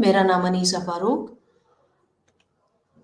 मेरा नाम Anisa Farooq.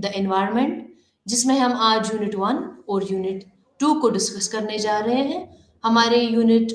The environment, जिसमें हम आज यूनिट 1 और यूनिट 2 को डिस्कस करने जा रहे हैं। हमारे यूनिट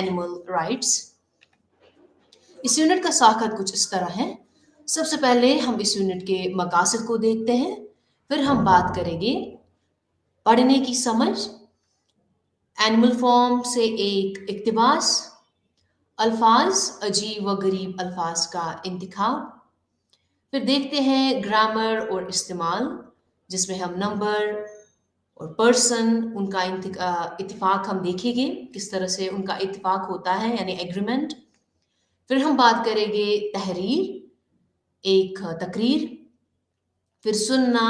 एनिमल राइट्स। इस यूनिट का साखत कुछ इस तरह है। सबसे पहले हम इस यूनिट के मकासद को देखते हैं, फिर हम बात करेंगे पढ़ने की समझ, एनिमल फॉर्म से एक इक्तिबास, अल्फाज अजीब व गरीब अल्फाज का इंतखाब, फिर देखते हैं ग्रामर और इस्तेमाल, जिसमें हम नंबर और पर्सन उनका इत्तेफाक हम देखेंगे, किस तरह से उनका इत्तेफाक होता है यानी एग्रीमेंट। फिर हम बात करेंगे तहरीर, एक तकरीर, फिर सुनना,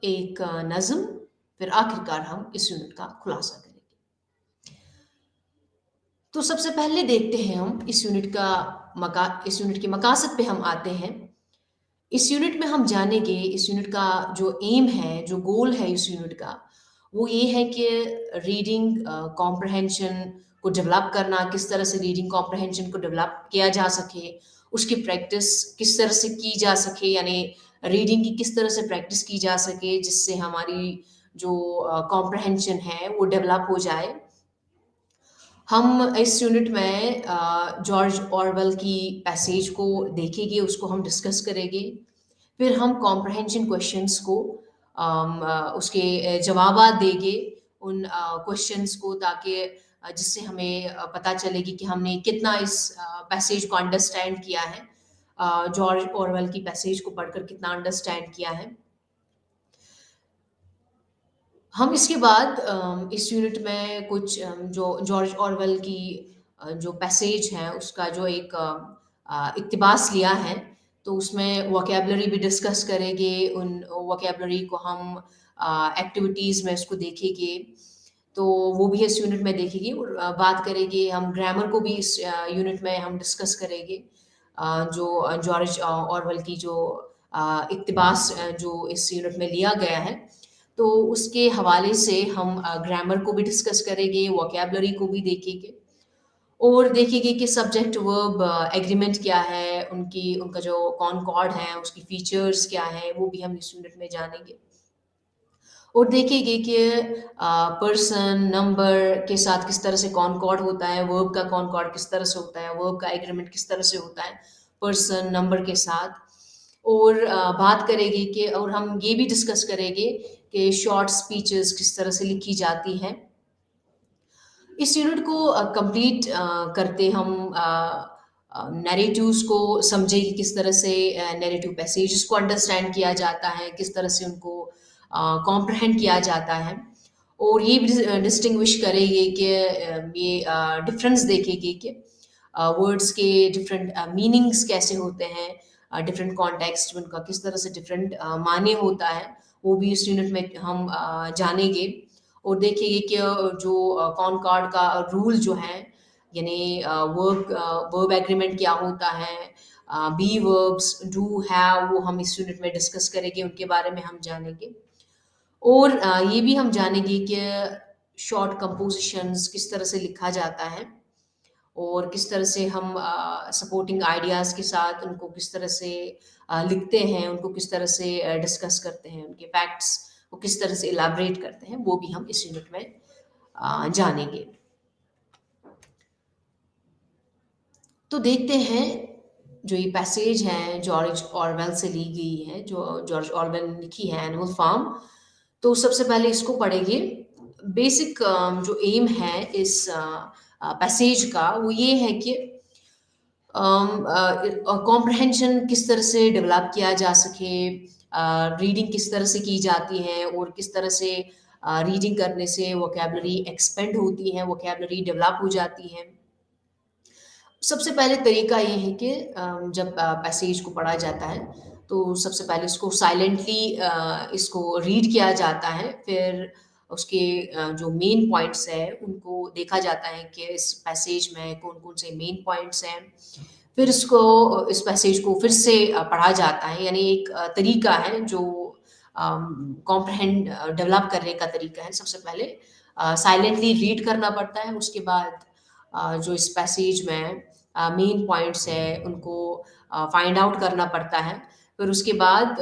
एक नज़म, फिर आखिरकार हम इस यूनिट का खुलासा करेंगे। तो सबसे पहले देखते हैं हम इस यूनिट के मकासद पे हम आते हैं। इस यूनिट में हम जानेंगे, इस यूनिट का जो एम है, जो गोल है इस यूनिट का, वो ये है कि रीडिंग कॉम्प्रहेंशन को डेवलप करना, किस तरह से रीडिंग कॉम्प्रहेंशन को डेवलप किया जा सके, उसकी प्रैक्टिस किस तरह से की जा सके, यानी रीडिंग की किस तरह से प्रैक्टिस की जा सके जिससे हमारी जो कॉम्प्रहेंशन है वो डेवलप हो जाए। हम इस यूनिट में जॉर्ज ऑरवेल की पैसेज को देखेंगे, उसको हम डिस्कस करेंगे। फिर हम कॉम्प्रहेंशन क्वेश्चंस को उसके जवाबात देंगे उन क्वेश्चंस को, ताकि जिससे हमें पता चलेगी कि हमने कितना इस पैसेज को अंडरस्टैंड किया है, जॉर्ज ऑरवेल की पैसेज को पढ़कर कितना अंडरस्टैंड किया है। हम इसके बाद इस यूनिट में कुछ जो जॉर्ज ऑरवेल की जो पैसेज है उसका जो एक इक्तिबास लिया है, तो उसमें वोकैबुलरी भी डिस्कस करेंगे। उन वोकैबुलरी को हम एक्टिविटीज़ में उसको देखेंगे, तो वो भी इस यूनिट में देखेंगे। और बात करेंगे हम ग्रामर को भी इस यूनिट में हम डिस्कस करेंगे। जो जॉर्ज ऑरवेल की जो इक्तिबास जो इस यूनिट में लिया गया है, तो उसके हवाले से हम ग्रामर को भी डिस्कस करेंगे, वोकैबुलरी को भी देखेंगे और देखेंगे कि सब्जेक्ट वर्ब एग्रीमेंट क्या है, उनका जो कॉनकॉर्ड है उसकी फीचर्स क्या है, वो भी हम इस यूनिट में जानेंगे। और देखेंगे कि पर्सन नंबर के साथ किस तरह से कॉनकॉर्ड होता है, वर्ब का कॉनकॉर्ड किस तरह से होता है, वर्ब का एग्रीमेंट किस तरह से होता है पर्सन नंबर के साथ। और बात करेंगे कि, और हम ये भी डिस्कस करेंगे कि शॉर्ट स्पीचेस किस तरह से लिखी जाती हैं। इस यूनिट को कंप्लीट करते हम नैरेटिव्स को समझे कि किस तरह से नैरेटिव पैसेजेस को अंडरस्टैंड किया जाता है, किस तरह से उनको कॉम्प्रहेंड किया जाता है। और ये भी डिस्टिंग्विश करेंगे कि ये डिफरेंस देखेंगे कि वर्ड्स के डिफरेंट मीनिंग्स कैसे होते हैं, डिफरेंट कॉन्टेक्स्ट में उनका किस तरह से डिफरेंट माने होता है, वो भी इस यूनिट में हम जानेंगे। और देखेंगे कि जो कॉनकॉर्ड का रूल जो है, यानी वर्ब एग्रीमेंट क्या होता है, बी वर्ब्स डू हैव, वो हम इस यूनिट में डिस्कस करेंगे, उनके बारे में हम जानेंगे। और ये भी हम जानेंगे कि शॉर्ट कंपोजिशंस किस तरह से लिखा जाता है और किस तरह से हम सपोर्टिंग आइडियाज़ के साथ उनको किस तरह से लिखते हैं, उनको किस तरह से डिस्कस करते हैं, उनके फैक्ट्स को किस तरह से इलाबरेट करते हैं, वो भी हम इस यूनिट में जानेंगे। तो देखते हैं, जो ये पैसेज है जॉर्ज ऑरवेल से ली गई है, जो जॉर्ज ऑरवेल ने लिखी है एनिमल फार्म, तो सबसे पहले इसको पढ़ेंगे। बेसिक जो एम है इस पैसेज का वो ये है कि कॉम्प्रहेंशन किस तरह से डेवलप किया जा सके, रीडिंग किस तरह से की जाती है और किस तरह से रीडिंग करने से वोकैबुलरी एक्सपेंड होती है, वोकैबुलरी डेवलप हो जाती है। सबसे पहले तरीका ये है कि जब पैसेज को पढ़ा जाता है तो सबसे पहले इसको साइलेंटली इसको रीड किया जाता है, फिर उसके जो मेन पॉइंट्स है उनको देखा जाता है कि इस पैसेज में कौन-कौन से मेन पॉइंट्स हैं। फिर इस पैसेज को फिर से पढ़ा जाता है, यानी एक तरीका है जो कॉम्प्रहेंड डेवलप करने का तरीका है। सबसे पहले साइलेंटली रीड करना पड़ता है, उसके बाद जो इस पैसेज में मेन पॉइंट्स हैं उनको फाइंड आउट करना पड़ता है। फिर उसके बाद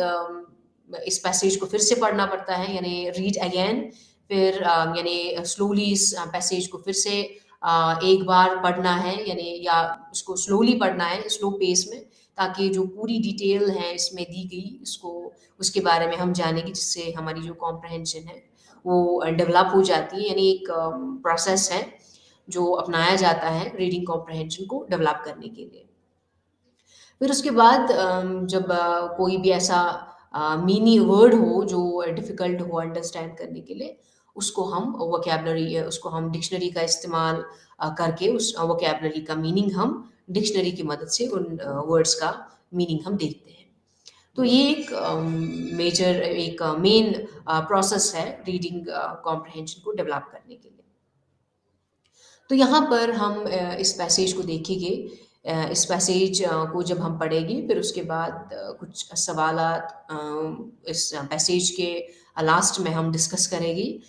इस पैसेज को फिर से पढ़ना पड़ता है, यानी रीड अगेन। फिर यानी स्लोली इस पैसेज को फिर से एक बार पढ़ना है, यानी या उसको स्लोली पढ़ना है स्लो पेस में, ताकि जो पूरी डिटेल है इसमें दी गई इसको उसके बारे में हम जानेंगे, जिससे हमारी जो कॉम्प्रहेंशन है वो डेवलप हो जाती है। यानी एक प्रोसेस है जो अपनाया जाता है रीडिंग कॉम्प्रहेंशन को डेवलप करने के लिए। फिर उसके बाद जब कोई भी ऐसा मिनी वर्ड हो जो डिफ़िकल्ट हो अंडरस्टैंड करने के लिए, उसको हम वोकैब्युलरी उसको हम डिक्शनरी का इस्तेमाल करके उस वोकैब्युलरी का मीनिंग हम डिक्शनरी की मदद से उन वर्ड्स का मीनिंग हम देखते हैं। तो ये एक मेजर एक मेन प्रोसेस है रीडिंग कॉम्प्रहेंशन को डेवलप करने के लिए। तो यहाँ पर हम इस पैसेज को देखेंगे। इस पैसेज को जब हम पढ़ेंगे फिर उसके बाद कुछ सवालात इस पैसेज के लास्ट में हम डिस्कस करेंगे,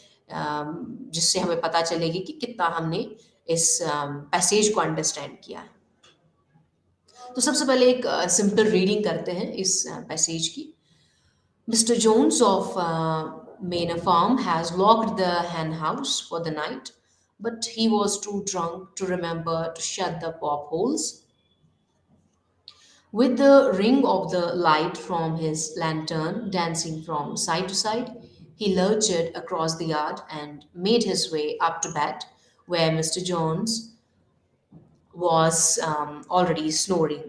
जिससे हमें पता चलेगी कि कितना हमने इस पैसेज को अंडरस्टैंड किया है। तो सबसे पहले एक सिंपल रीडिंग करते हैं इस पैसेज की। Mr. Jones of Manor Farm has locked the hen house for the night, but he was too drunk to remember to shut the pop holes. With the ring of the light from his lantern dancing from side to side, he lurched across the yard and made his way up to bed, where Mr. Jones was already snoring.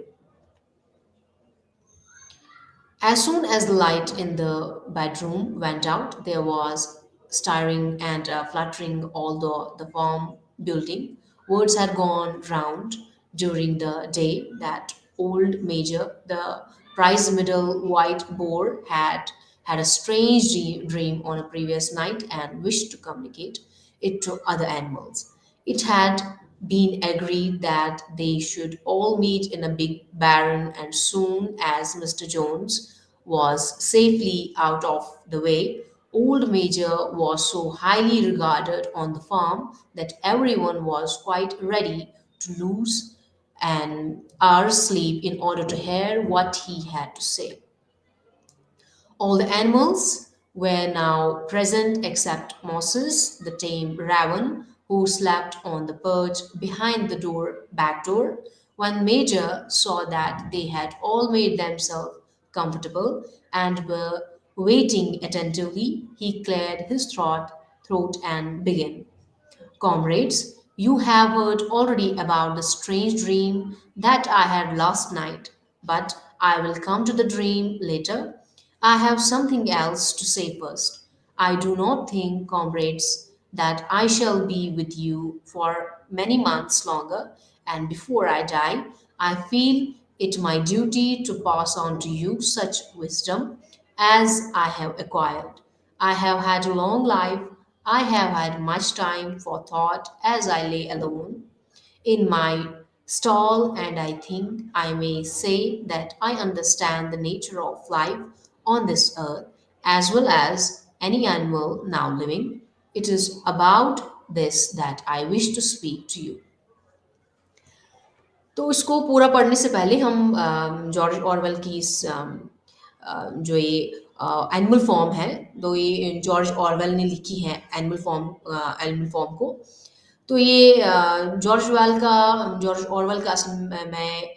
As soon as the light in the bedroom went out, there was stirring and fluttering all the farm building. Words had gone round during the day that old Major, the prize middle white boar, had a strange dream on a previous night and wished to communicate it to other animals. It had been agreed that they should all meet in a big barn, and soon as Mr. Jones was safely out of the way, old Major was so highly regarded on the farm that everyone was quite ready to lose an hour's sleep in order to hear what he had to say. All the animals were now present except Moses, the tame raven, who slept on the perch behind the back door. When Major saw that they had all made themselves comfortable and were waiting attentively, he cleared his throat and began. Comrades, you have heard already about the strange dream that I had last night, but I will come to the dream later. I have something else to say first. I do not think, comrades, that I shall be with you for many months longer, and before I die, I feel it my duty to pass on to you such wisdom as I have acquired. I have had a long life. I have had much time for thought as I lay alone in my stall, and I think I may say that I understand the nature of life on this earth as well as any animal now living. It is about this that I wish to speak to you. तो इसको पूरा पढ़ने से पहले हम George Orwell की इस जो ये एनिमल फॉर्म है, तो ये जॉर्ज ऑरवेल ने लिखी है एनिमल फॉर्म को। तो ये जॉर्ज ऑरवेल का असल में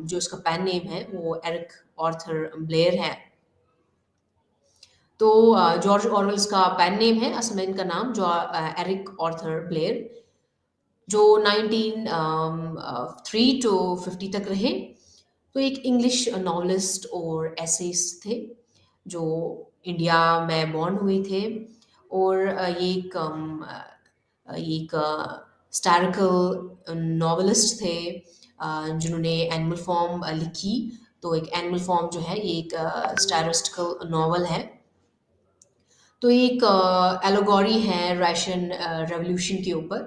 जो इसका पेन नेम है वो एरिक आर्थर ब्लेयर है। तो जॉर्ज ऑरवेल का पेन नेम है, असल में इनका नाम एरिक आर्थर ब्लेयर, जो 1903 टू 50 तक रहे। तो एक इंग्लिश नॉवेलिस्ट और एसेइस्ट थे जो इंडिया में बॉर्न हुए थे, और ये एक हिस्टोरिकल नॉवेलिस्ट थे जिन्होंने एनिमल फॉर्म लिखी। तो एक एनिमल फॉर्म जो है ये एक हिस्टोरिकल नॉवल है। तो ये एक एलोगोरी है रशियन रेवोल्यूशन के ऊपर।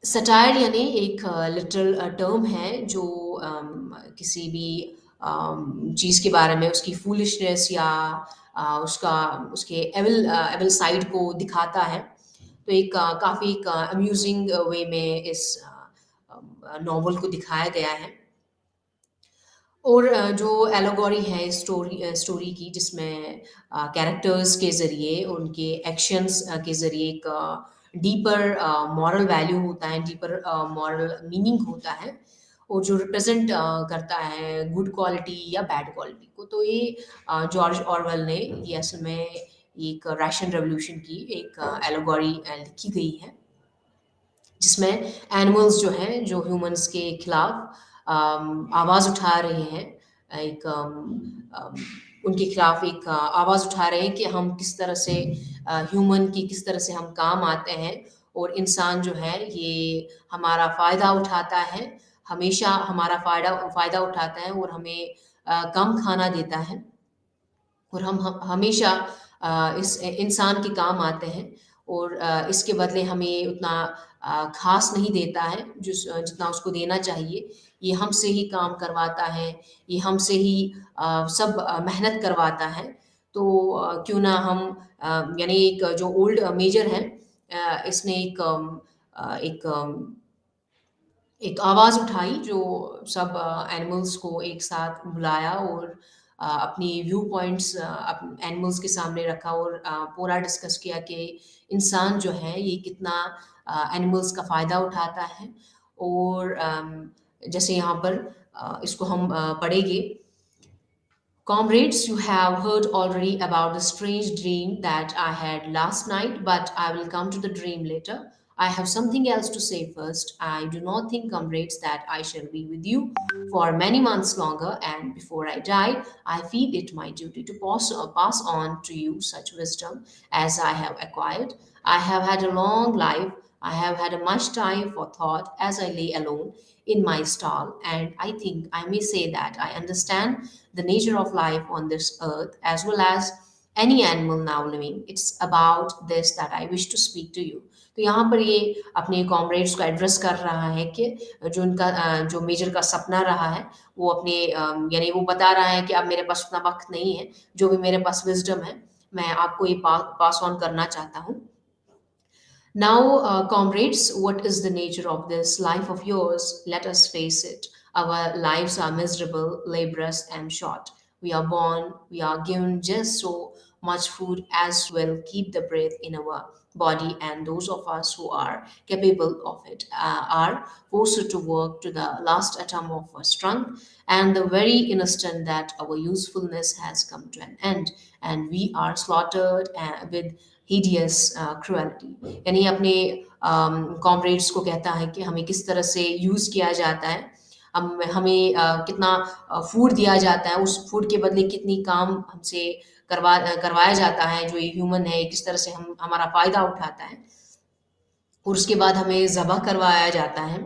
सटायर यानी एक लिटरल टर्म है जो किसी भी चीज़ के बारे में उसकी फूलिशनेस या उसके एविल साइड को दिखाता है। तो एक काफ़ी एक अम्यूजिंग वे में इस नॉवल को दिखाया गया है। और जो एलोगोरी है स्टोरी की, जिसमें कैरेक्टर्स के ज़रिए, उनके एक्शंस के ज़रिए एक डीपर मॉरल वैल्यू होता है, डीपर मॉरल मीनिंग होता है, और जो रिप्रेज़ेंट करता है गुड क्वालिटी या बैड क्वालिटी को। तो ये जॉर्ज ऑरवेल ने ये असल में एक रशियन रेवोल्यूशन की एक एलोगोरी लिखी गई है, जिसमें एनिमल्स जो हैं, जो ह्यूमंस के खिलाफ आवाज़ उठा रहे हैं, एक उनके खिलाफ एक आवाज़ उठा रहे हैं कि हम किस तरह से ह्यूमन की किस तरह से हम काम आते हैं, और इंसान जो है ये हमारा फ़ायदा उठाता है, हमेशा हमारा फ़ायदा उठाता है, और हमें कम खाना देता है, और हम हमेशा इस इंसान के काम आते हैं, और इसके बदले हमें उतना ख़ास नहीं देता है जितना उसको देना चाहिए। ये हमसे ही काम करवाता है, ये हमसे ही सब मेहनत करवाता है। तो क्यों ना हम यानी एक जो ओल्ड मेजर है, इसने एक आवाज़ उठाई, जो सब एनिमल्स को एक साथ बुलाया, और अपनी व्यू पॉइंट्स एनिमल्स के सामने रखा, और पूरा डिस्कस किया कि इंसान जो है ये कितना एनिमल्स का फ़ायदा उठाता है। और जैसे यहाँ पर इसको हम पढ़ेंगे। Comrades, you have heard already about the strange dream that I had last night, but I will come to the dream later. I have something else to say first. I do not think, comrades, that I shall be with you for many months longer, and before I die, I feel it my duty to pass on to you such wisdom as I have acquired. I have had a long life. I have had much time for thought as I lay alone in my stall, and I think I may say that I understand the nature of life on this earth as well as any animal now living. It's about this that I wish to speak to you. तो यहाँ पर ये अपने comrades को address कर रहा है कि जो मेजर का सपना रहा है, वो अपने यानी वो बता रहा है कि अब मेरे पास उतना वक्त नहीं है, जो भी मेरे पास विजडम है मैं आपको ये पास ऑन करना चाहता हूँ। Now, comrades, what is the nature of this life of yours? Let us face it. Our lives are miserable, laborious, and short. We are born, we are given just so much food as will keep the breath in our body, and those of us who are capable of it are forced to work to the last atom of our strength, and the very instant that our usefulness has come to an end, and we are slaughtered with hideous cruelty। यानी अपने comrades को कहता है कि हमें किस तरह से यूज़ किया जाता है, हमें कितना फूड दिया जाता है, उस फूड के बदले कितनी काम हमसे करवाया जाता है, जो ये ह्यूमन है किस तरह से हम हमारा फ़ायदा उठाता है, और उसके बाद हमें ज़बह करवाया जाता है।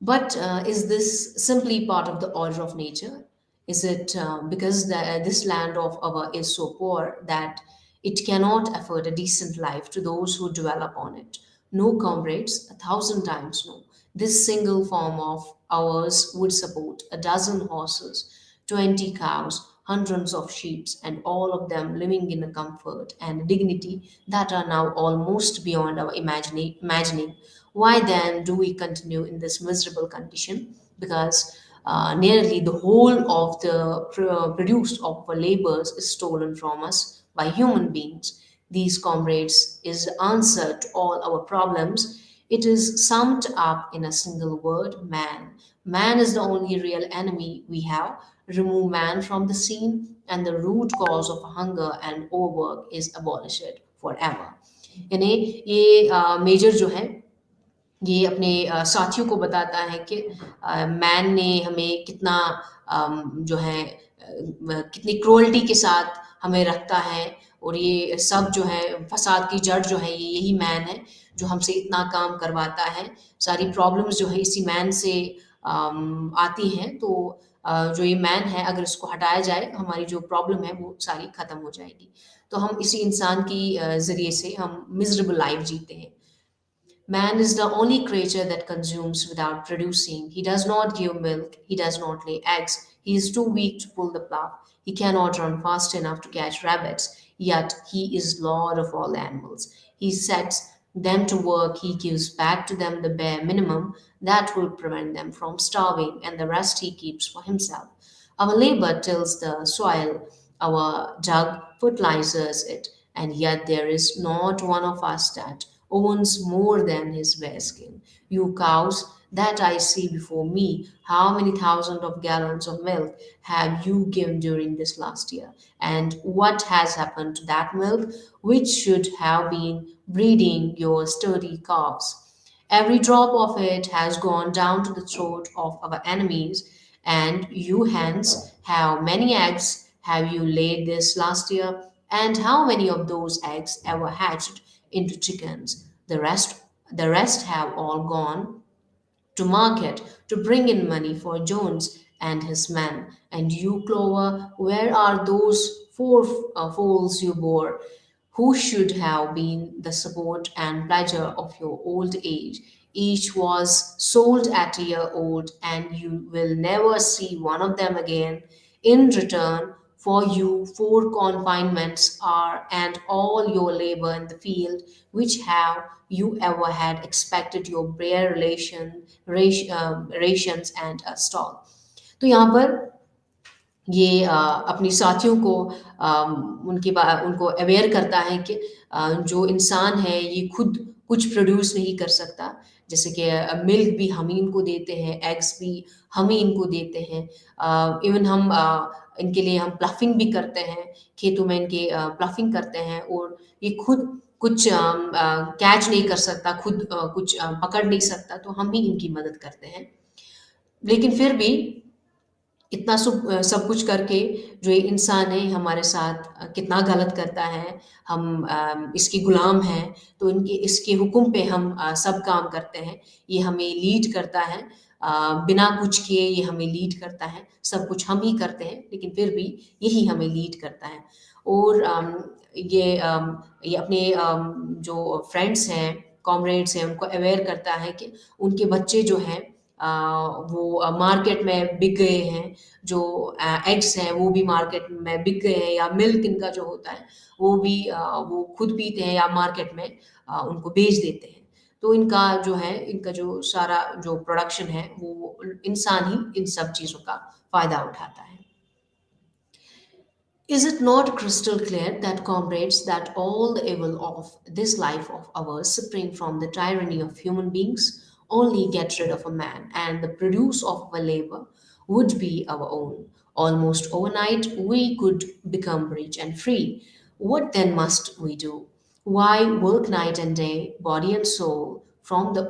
But is this simply part of the order of nature? Is it because this land of our is so poor that it cannot afford a decent life to those who dwell upon it? No, comrades, 1,000 times no. This single farm of ours would support a dozen horses, 20 cows, hundreds of sheep, and all of them living in a comfort and dignity that are now almost beyond our imagining. Why then do we continue in this miserable condition? Because nearly the whole of the produce of our labors is stolen from us by human beings. These, comrades, is the answer to all our problems. It is summed up in a single word: man. Man is the only real enemy we have. Remove man from the scene, and the root cause of hunger and overwork is abolished forever. यानी ये major जो है ये अपने साथियों को बताता है कि मैन ने हमें कितना जो है कितनी क्रूअल्टी के साथ हमें रखता है, और ये सब जो है फसाद की जड़ जो है ये यही मैन है, जो हमसे इतना काम करवाता है। सारी प्रॉब्लम्स जो है इसी मैन से आती हैं। तो जो ये मैन है अगर इसको हटाया जाए, हमारी जो प्रॉब्लम है वो सारी ख़त्म हो जाएगी। तो हम इसी इंसान की ज़रिए से हम मिज़रेबल लाइफ़ जीते हैं। Man is the only creature that consumes without producing. He does not give milk. He does not lay eggs. He is too weak to pull the plough. He cannot run fast enough to catch rabbits. Yet he is Lord of all animals. He sets them to work, he gives back to them the bare minimum that will prevent them from starving, and the rest he keeps for himself. Our labor tills the soil, our dug fertilizes it, and yet there is not one of us that owns more than his bare skin. You cows that I see before me, how many thousands of gallons of milk have you given during this last year? And what has happened to that milk, which should have been breeding your sturdy calves? Every drop of it has gone down to the throat of our enemies. And you hens, how many eggs have you laid this last year? And how many of those eggs ever hatched into chickens? The rest have all gone to market to bring in money for Jones and his men. And you, Clover, where are those four foals you bore, who should have been the support and pleasure of your old age? Each was sold at a year old, and you will never see one of them again. In return for you, four confinements are, and all your labor in the field, which have you ever had expected your bare rations and a stall. तो यहाँ पर ये अपनी साथियों को उनको aware करता है कि जो इंसान है ये खुद कुछ प्रोड्यूस नहीं कर सकता। जैसे कि मिल्क भी हम ही इनको देते हैं, एग्स भी हम ही इनको देते हैं। इवन हम इनके लिए हम प्लफ़िंग भी करते हैं, खेतों में इनके प्लफ़िंग करते हैं और ये खुद कुछ कैच नहीं कर सकता, खुद कुछ पकड़ नहीं सकता, तो हम ही इनकी मदद करते हैं। लेकिन फिर भी इतना सब कुछ करके जो ये इंसान है हमारे साथ कितना गलत करता है। हम इसके गुलाम हैं, तो इनके इसके हुक्म पे हम सब काम करते हैं। ये हमें लीड करता है, बिना कुछ किए ये हमें लीड करता है। सब कुछ हम ही करते हैं, लेकिन फिर भी यही हमें लीड करता है। और ये अपने जो फ्रेंड्स हैं, कॉमरेड्स हैं, उनको अवेयर करता है कि उनके बच्चे जो हैं अ, वो मार्केट में बिक गए हैं। जो एग्स हैं वो भी मार्केट में बिक गए हैं, या मिल्क इनका जो होता है वो भी वो खुद पीते हैं या मार्केट में उनको बेच देते हैं। तो इनका जो है, इनका जो सारा जो प्रोडक्शन है वो इंसान ही इन सब चीज़ों का फ़ायदा उठाता है। Is it not crystal clear that, comrades, that all the evil of this life of ours spring from the tyranny of human beings? Only get rid of a man, and the produce of our labor would be our own. Almost overnight, we could become rich and free. What then must we do? Why work night and day, body and soul, for the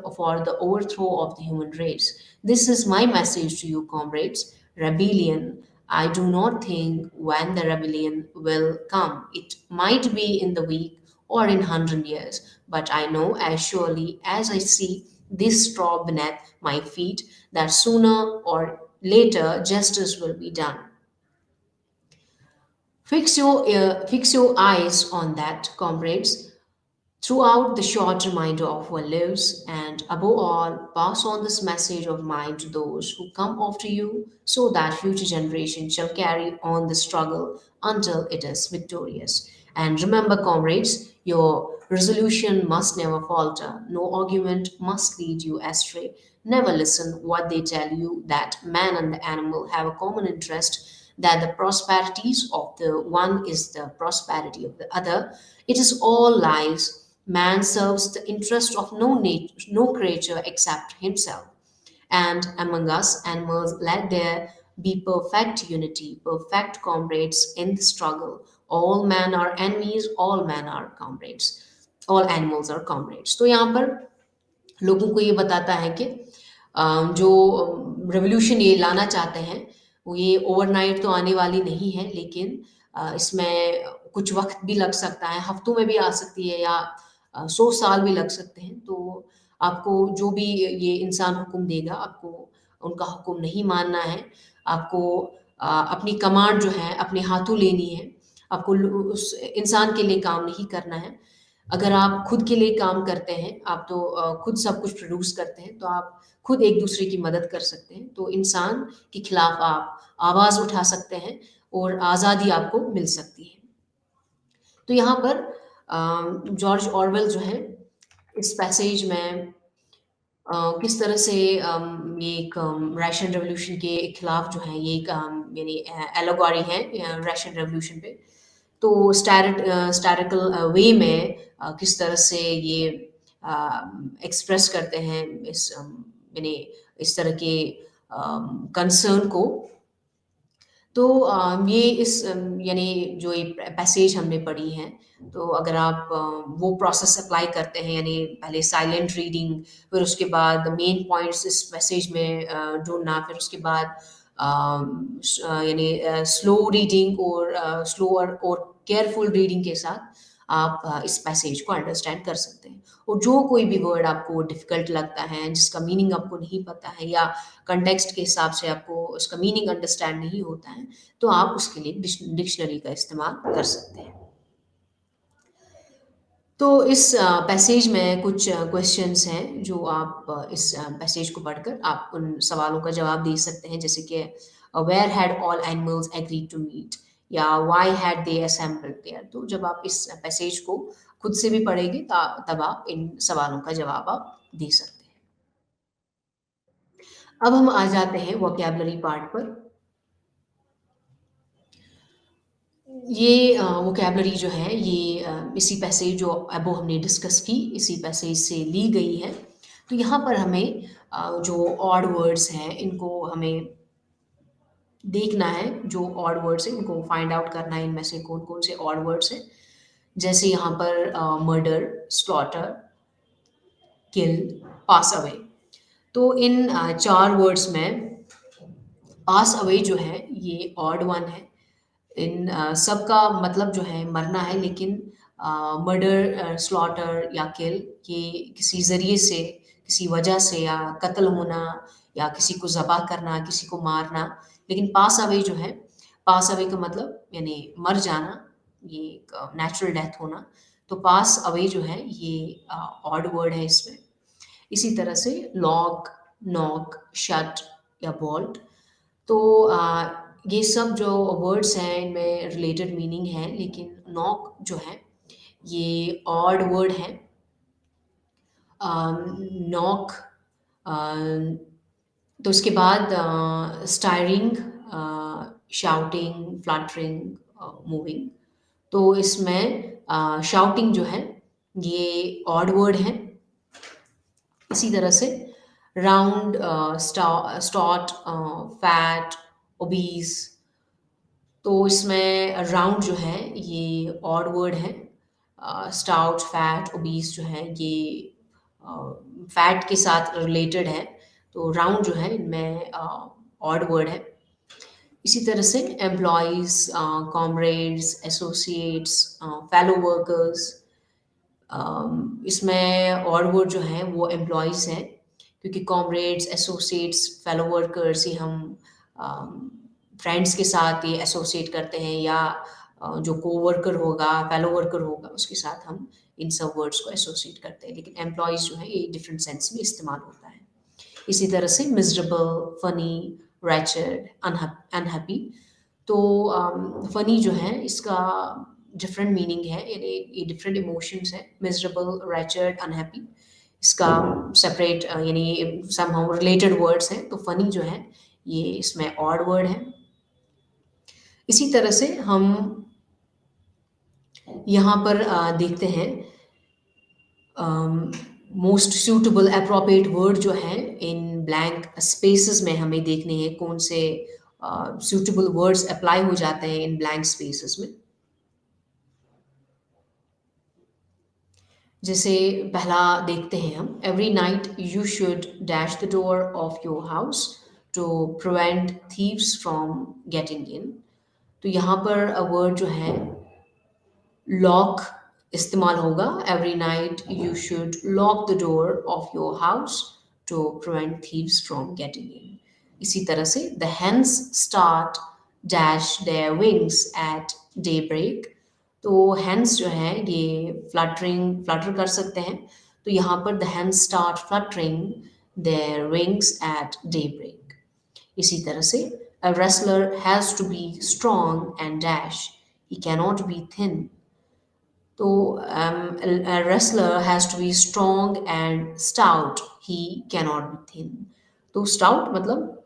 overthrow of the human race? This is my message to you, comrades. Rebellion. I do not think when the rebellion will come. It might be in the week or in 100 years, but I know as surely as I see this straw beneath my feet that sooner or later justice will be done. Fix your eyes on that, comrades, throughout the short reminder of our lives, and above all, pass on this message of mine to those who come after you, so that future generations shall carry on the struggle until it is victorious. And remember, comrades, your resolution must never falter. No argument must lead you astray. Never listen what they tell you that man and the animal have a common interest, that the prosperities of the one is the prosperity of the other. It is all lies. Man serves the interest of no creature except himself. And among us animals, let there be perfect unity, perfect comrades in the struggle. All men are enemies, all men are comrades, all animals are comrades. तो यहाँ पर लोगों को ये बताता है कि जो रेवोल्यूशन ये लाना चाहते हैं वो ये ओवरनाइट तो आने वाली नहीं है, लेकिन इसमें कुछ वक्त भी लग सकता है, हफ्तों में भी आ सकती है, या 100 साल भी लग सकते हैं। तो आपको जो भी ये इंसान हुक्म देगा, आपको उनका हुक्म नहीं मानना है। आपको अपनी कमांड जो है अपने हाथों लेनी है। आपको उस इंसान के लिए काम नहीं करना है। अगर आप खुद के लिए काम करते हैं, आप तो खुद सब कुछ प्रोड्यूस करते हैं, तो आप खुद एक दूसरे की मदद कर सकते हैं। तो इंसान के खिलाफ आप आवाज़ उठा सकते हैं और आज़ादी आपको मिल सकती है। तो यहाँ पर जॉर्ज ऑरवेल जो है इस पैसेज में किस तरह से ये एक रशियन रेवोल्यूशन के खिलाफ जो है ये एक यानी एलोगोरी है रशियन रेवोल्यूशन पे। तो स्टैटिकल वे में किस तरह से ये एक्सप्रेस करते हैं इस यानी इस तरह के कंसर्न को। तो ये इस यानी जो ये पैसेज हमने पढ़ी है, तो अगर आप वो प्रोसेस अप्लाई करते हैं, यानी पहले साइलेंट रीडिंग, फिर उसके बाद मेन पॉइंट्स इस पैसेज में ढूंढना, फिर उसके बाद यानी स्लो रीडिंग और स्लो और केयरफुल रीडिंग के साथ आप इस पैसेज को अंडरस्टैंड कर सकते हैं। और जो कोई भी वर्ड आपको डिफिकल्ट लगता है, जिसका मीनिंग आपको नहीं पता है, या कंटेक्स्ट के हिसाब से आपको उसका मीनिंग अंडरस्टैंड नहीं होता है, तो आप उसके लिए डिक्शनरी का इस्तेमाल कर सकते हैं। तो इस पैसेज में कुछ क्वेश्चंस हैं जो आप इस पैसेज को पढ़कर आप उन सवालों का जवाब दे सकते हैं, जैसे कि where had all animals agreed to meet, या why had they assembled there. तो जब आप इस पैसेज को खुद से भी पढ़ेंगे तब आप इन सवालों का जवाब आप दे सकते हैं। अब हम आ जाते हैं वोकैबुलरी पार्ट पर। ये वोकैबुलरी जो है ये इसी पैसेज जो अबो हमने डिस्कस की, इसी पैसेज से ली गई है। तो यहाँ पर हमें जो ऑड वर्ड्स हैं इनको हमें देखना है, जो ऑड वर्ड्स हैं इनको फाइंड आउट करना है, इनमें से कौन-कौन से ऑड वर्ड्स हैं। जैसे यहाँ पर मर्डर, स्लॉटर, किल, पास अवे। तो इन 4 वर्ड्स में पास अवे जो है ये ऑड वन है। इन सबका मतलब जो है मरना है, लेकिन मर्डर, स्लॉटर या किल ये किसी ज़रिए से, किसी वजह से, या कत्ल होना, या किसी को ज़बह करना, किसी को मारना। लेकिन पास अवे जो है, पास अवे का मतलब यानी मर जाना, ये एक नेचुरल डेथ होना। तो पास अवे जो है ये ऑड वर्ड है इसमें। इसी तरह से लॉक, नॉक, शट या बोल्ट। तो ये सब जो वर्ड्स हैं इनमें रिलेटेड मीनिंग है, लेकिन नॉक जो है ये ऑड वर्ड है। नॉक, तो उसके बाद स्टायरिंग, शाउटिंग, फ्लटरिंग, मूविंग। तो इसमें शाउटिंग जो है ये ऑड वर्ड है। इसी तरह से राउंड, स्टॉट, फैट, ओबीज। तो इसमें राउंड जो है ये ऑड वर्ड है। स्टाउट, फैट, ओबीस जो है ये फैट के साथ रिलेटेड है। तो राउंड जो है इनमें ऑड वर्ड है। इसी तरह से employees, comrades, associates, fellow workers. इसमें और वर्ड जो है वो एम्प्लॉयज़ हैं, क्योंकि कॉमरेड्स, एसोसिएट्स, फेलो वर्कर्स ये हम फ्रेंड्स के साथ ये एसोसिएट करते हैं, या जो कोवर्कर होगा, फेलो वर्कर होगा, उसके साथ हम इन सब वर्ड्स को एसोसिएट करते हैं। लेकिन एम्प्लॉयज़ जो है ये डिफरेंट सेंस में इस्तेमाल होता है। इसी तरह से मिजरेबल, फनी, रैचेड, अनहैप्पी। तो फनी जो है इसका डिफरेंट मीनिंग है, यानी ये डिफरेंट इमोशंस है। मिजरेबल, रैचेड, अनहैप्पी, इसका सेपरेट यानी समहाउ रिलेटेड वर्ड्स हैं। तो फनी जो है ये इसमें ऑड वर्ड है। इसी तरह से हम यहाँ पर देखते हैं मोस्ट सूटेबल एप्रोप्रिएट वर्ड जो है इन ब्लैंक स्पेसेस में हमें देखने हैं कौन से सूटेबल वर्ड्स अप्लाई हो जाते हैं इन ब्लैंक स्पेसेस में। जैसे पहला देखते हैं हम, every night you should dash the door of your house to prevent thieves from getting in. तो यहाँ पर वर्ड जो है लॉक इस्तेमाल होगा। Every night you should lock the door of your house to prevent thieves from getting in. इसी तरह से the hens start dash their wings at daybreak. तो हेन्स जो है ये फ्लटर कर सकते हैं। तो यहाँ पर the hens start fluttering their wings at daybreak. इसी तरह से a wrestler has to be strong and dash, he cannot be thin। तो a wrestler has to be strong and stout, he cannot be thin। तो stout मतलब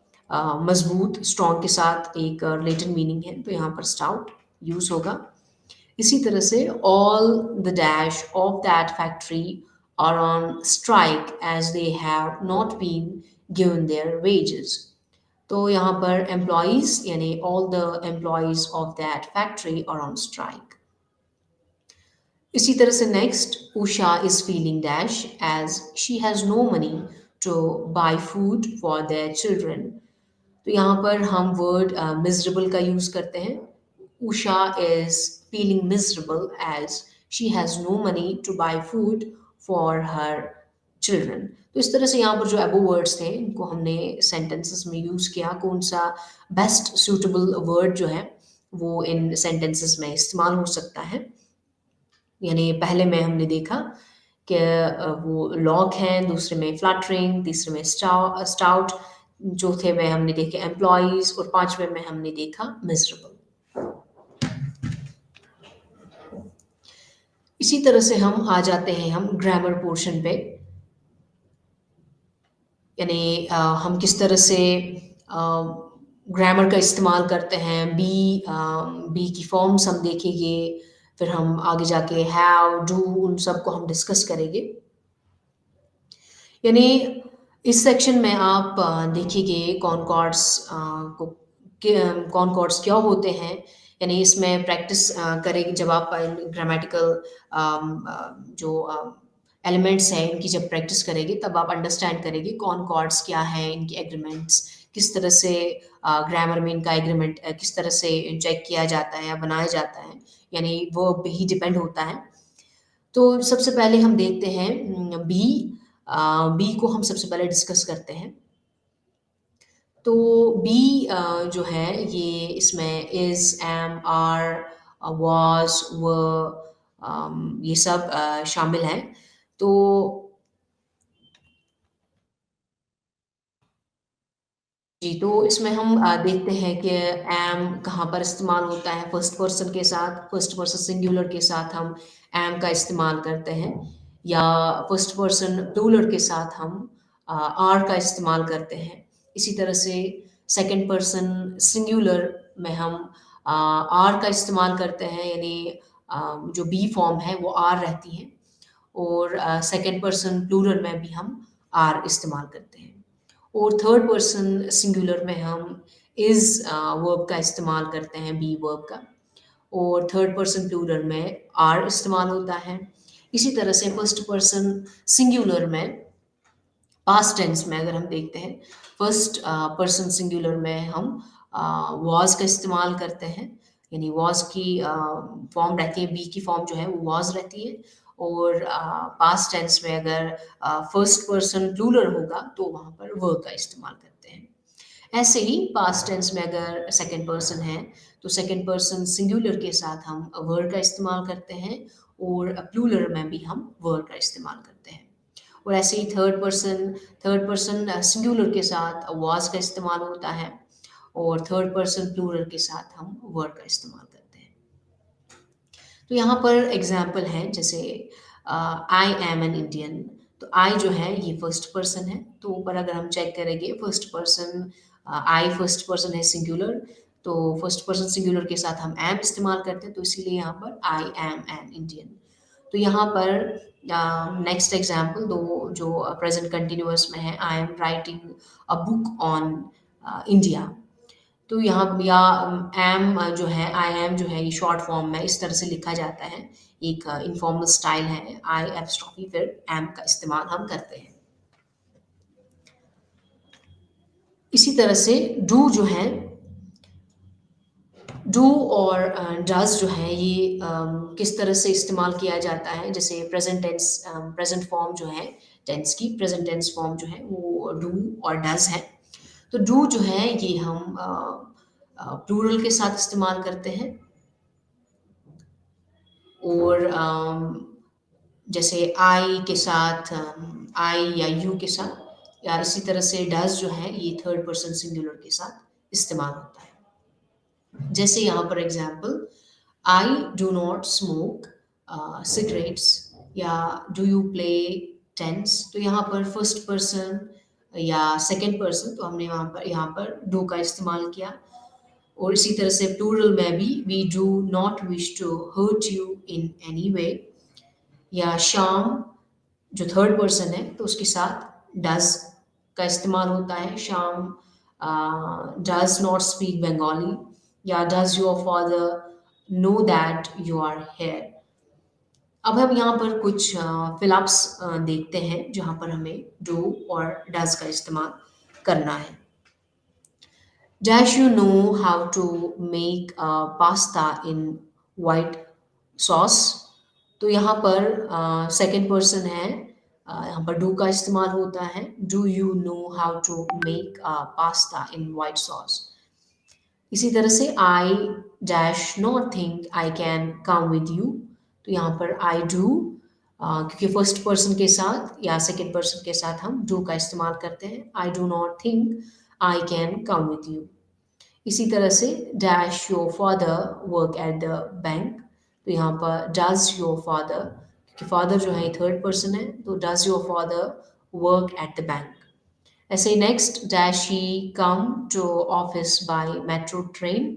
मजबूत, strong के साथ एक रिलेटेड मीनिंग है, तो यहाँ पर stout यूज होगा। इसी तरह से all the dash of that factory are on strike as they have not been given their wages। तो यहाँ पर employees यानी all the employees of that factory are on strike। इसी तरह से next Usha is feeling dash as she has no money to buy food for their children. तो यहाँ पर हम वर्ड मिजरेबल का यूज करते हैं। Usha is feeling miserable as she has no money to buy food for her children. तो इस तरह से यहाँ पर जो एबो वर्ड्स थे इनको हमने सेंटेंसेस में यूज किया। कौन सा बेस्ट सूटेबल वर्ड जो है वो इन सेंटेंसेस में इस्तेमाल हो सकता है। यानी पहले में हमने देखा कि वो लॉक हैं, दूसरे में फ्लैटरिंग, तीसरे में स्टाउट, चौथे में हमने देखे एम्प्लॉइज और पांचवें में हमने देखा मिजरेबल। इसी तरह से हम आ जाते हैं हम ग्रामर पोर्शन पे। यानी हम किस तरह से ग्रामर का इस्तेमाल करते हैं। बी की फॉर्म्स हम देखेंगे, फिर हम आगे जाके हैव, डू, उन सब को हम डिस्कस करेंगे। यानी इस सेक्शन में आप देखिए कॉनकॉर्ड्स को कॉनकॉर्ड्स क्या होते हैं। यानी इसमें प्रैक्टिस करेंगे जब आप ग्रामेटिकल जो एलिमेंट्स हैं इनकी जब प्रैक्टिस करेंगे तब आप अंडरस्टैंड करेंगे कॉनकॉर्ड्स क्या हैं, इनके एग्रीमेंट्स किस तरह से ग्रामर में इनका एग्रीमेंट किस तरह से चेक किया जाता है या बनाया जाता है, यानी वर्ब पे ही डिपेंड होता है। तो सबसे पहले हम देखते हैं बी। बी को हम सबसे पहले डिस्कस करते हैं। तो बी जो है ये इसमें इज, एम, आर, वाज, व, ये सब शामिल हैं। तो जी, तो इसमें हम देखते हैं कि एम कहाँ पर इस्तेमाल होता है। फर्स्ट पर्सन के साथ, फर्स्ट पर्सन सिंगुलर के साथ हम एम का इस्तेमाल करते हैं, या फर्स्ट पर्सन प्लूरल के साथ हम आर का इस्तेमाल करते हैं। इसी तरह से सेकंड पर्सन सिंगुलर में हम आर का इस्तेमाल करते हैं, यानी जो बी फॉर्म है वो आर रहती है, और सेकंड पर्सन प्लूरल में भी हम आर इस्तेमाल करते हैं। और थर्ड पर्सन सिंगुलर में हम इज वर्ब का इस्तेमाल करते हैं, बी वर्ब का, और थर्ड पर्सन प्लूरल में आर इस्तेमाल होता है। इसी तरह से फर्स्ट पर्सन सिंगुलर में पास्ट टेंस में अगर हम देखते हैं, फर्स्ट पर्सन सिंगुलर में हम वॉज का इस्तेमाल करते हैं, यानी वॉज की फॉर्म रहती है, बी की फॉर्म जो है वो वॉज रहती है। और पास्ट टेंस में अगर फर्स्ट पर्सन प्लूरल होगा तो वहाँ पर वर्ब का इस्तेमाल करते हैं। ऐसे ही पास्ट टेंस में अगर सेकंड पर्सन है तो सेकंड पर्सन सिंगुलर के साथ हम वर्ब का इस्तेमाल करते हैं, और प्लूरल में भी हम वर्ब का इस्तेमाल करते हैं। और ऐसे ही थर्ड पर्सन सिंगुलर के साथ वाज का इस्तेमाल होता है, और थर्ड पर्सन प्लूरल के साथ हम वर्ड का इस्तेमाल करते हैं। तो यहाँ पर एग्जाम्पल है, जैसे आई एम एन इंडियन। तो आई जो है ये फर्स्ट पर्सन है, तो ऊपर अगर हम चेक करेंगे फर्स्ट पर्सन, आई फर्स्ट पर्सन है सिंगुलर, तो फर्स्ट पर्सन सिंगुलर के साथ हम एम इस्तेमाल करते हैं, तो इसीलिए यहाँ पर आई एम एन इंडियन। तो यहाँ पर नेक्स्ट एग्जाम्पल दो जो प्रेजेंट कंटिन्यूअस में है, I am writing a book on India. तो यहाँ या एम जो है, आई एम जो है ये शॉर्ट फॉर्म में इस तरह से लिखा जाता है, एक इनफॉर्मल स्टाइल है, आई एप्स्ट्रॉफी फिर एम का इस्तेमाल हम करते हैं। इसी तरह से डू जो है, डू और डज जो है ये किस तरह से इस्तेमाल किया जाता है। जैसे प्रेजेंट टेंस, प्रेजेंट फॉर्म जो है टेंस की, प्रेजेंट टेंस फॉर्म जो है वो डू और डज है। तो डू जो है ये हम प्लूरल के साथ इस्तेमाल करते हैं, और जैसे आई के साथ, आई या यू के साथ, या इसी तरह से डज जो है ये थर्ड पर्सन सिंगुलर के साथ इस्तेमाल होता है। जैसे यहाँ पर example, I do not smoke cigarettes, या डू यू प्ले टेंस। तो यहाँ पर फर्स्ट पर्सन या सेकंड पर्सन, तो हमने वहाँ पर यहाँ पर डू का इस्तेमाल किया। और इसी तरह से प्लूरल में भी, we do not wish to hurt you in any way. या शाम जो थर्ड पर्सन है तो उसके साथ डज का इस्तेमाल होता है। शाम डज नॉट स्पीक बंगाली, या does your father know that you are here. अब हम यहाँ पर कुछ फिलअप्स देखते हैं जहाँ पर हमें डू और डज का इस्तेमाल करना है। Dash, you know how to make pasta in white sauce। तो यहाँ पर सेकंड पर्सन है, यहाँ पर डू का इस्तेमाल होता है। Do you know how to make pasta in white sauce. इसी तरह से I dash not think I can come with you. तो यहाँ पर आई डू, क्योंकि फर्स्ट पर्सन के साथ या सेकंड पर्सन के साथ हम डू का इस्तेमाल करते हैं। I do not think I can come with you. इसी तरह से dash your father work at the bank. तो यहाँ पर डज योर फादर, क्योंकि फादर जो है थर्ड पर्सन है, तो does your father work at the bank. ऐसे ही next, dash he come to office by metro train.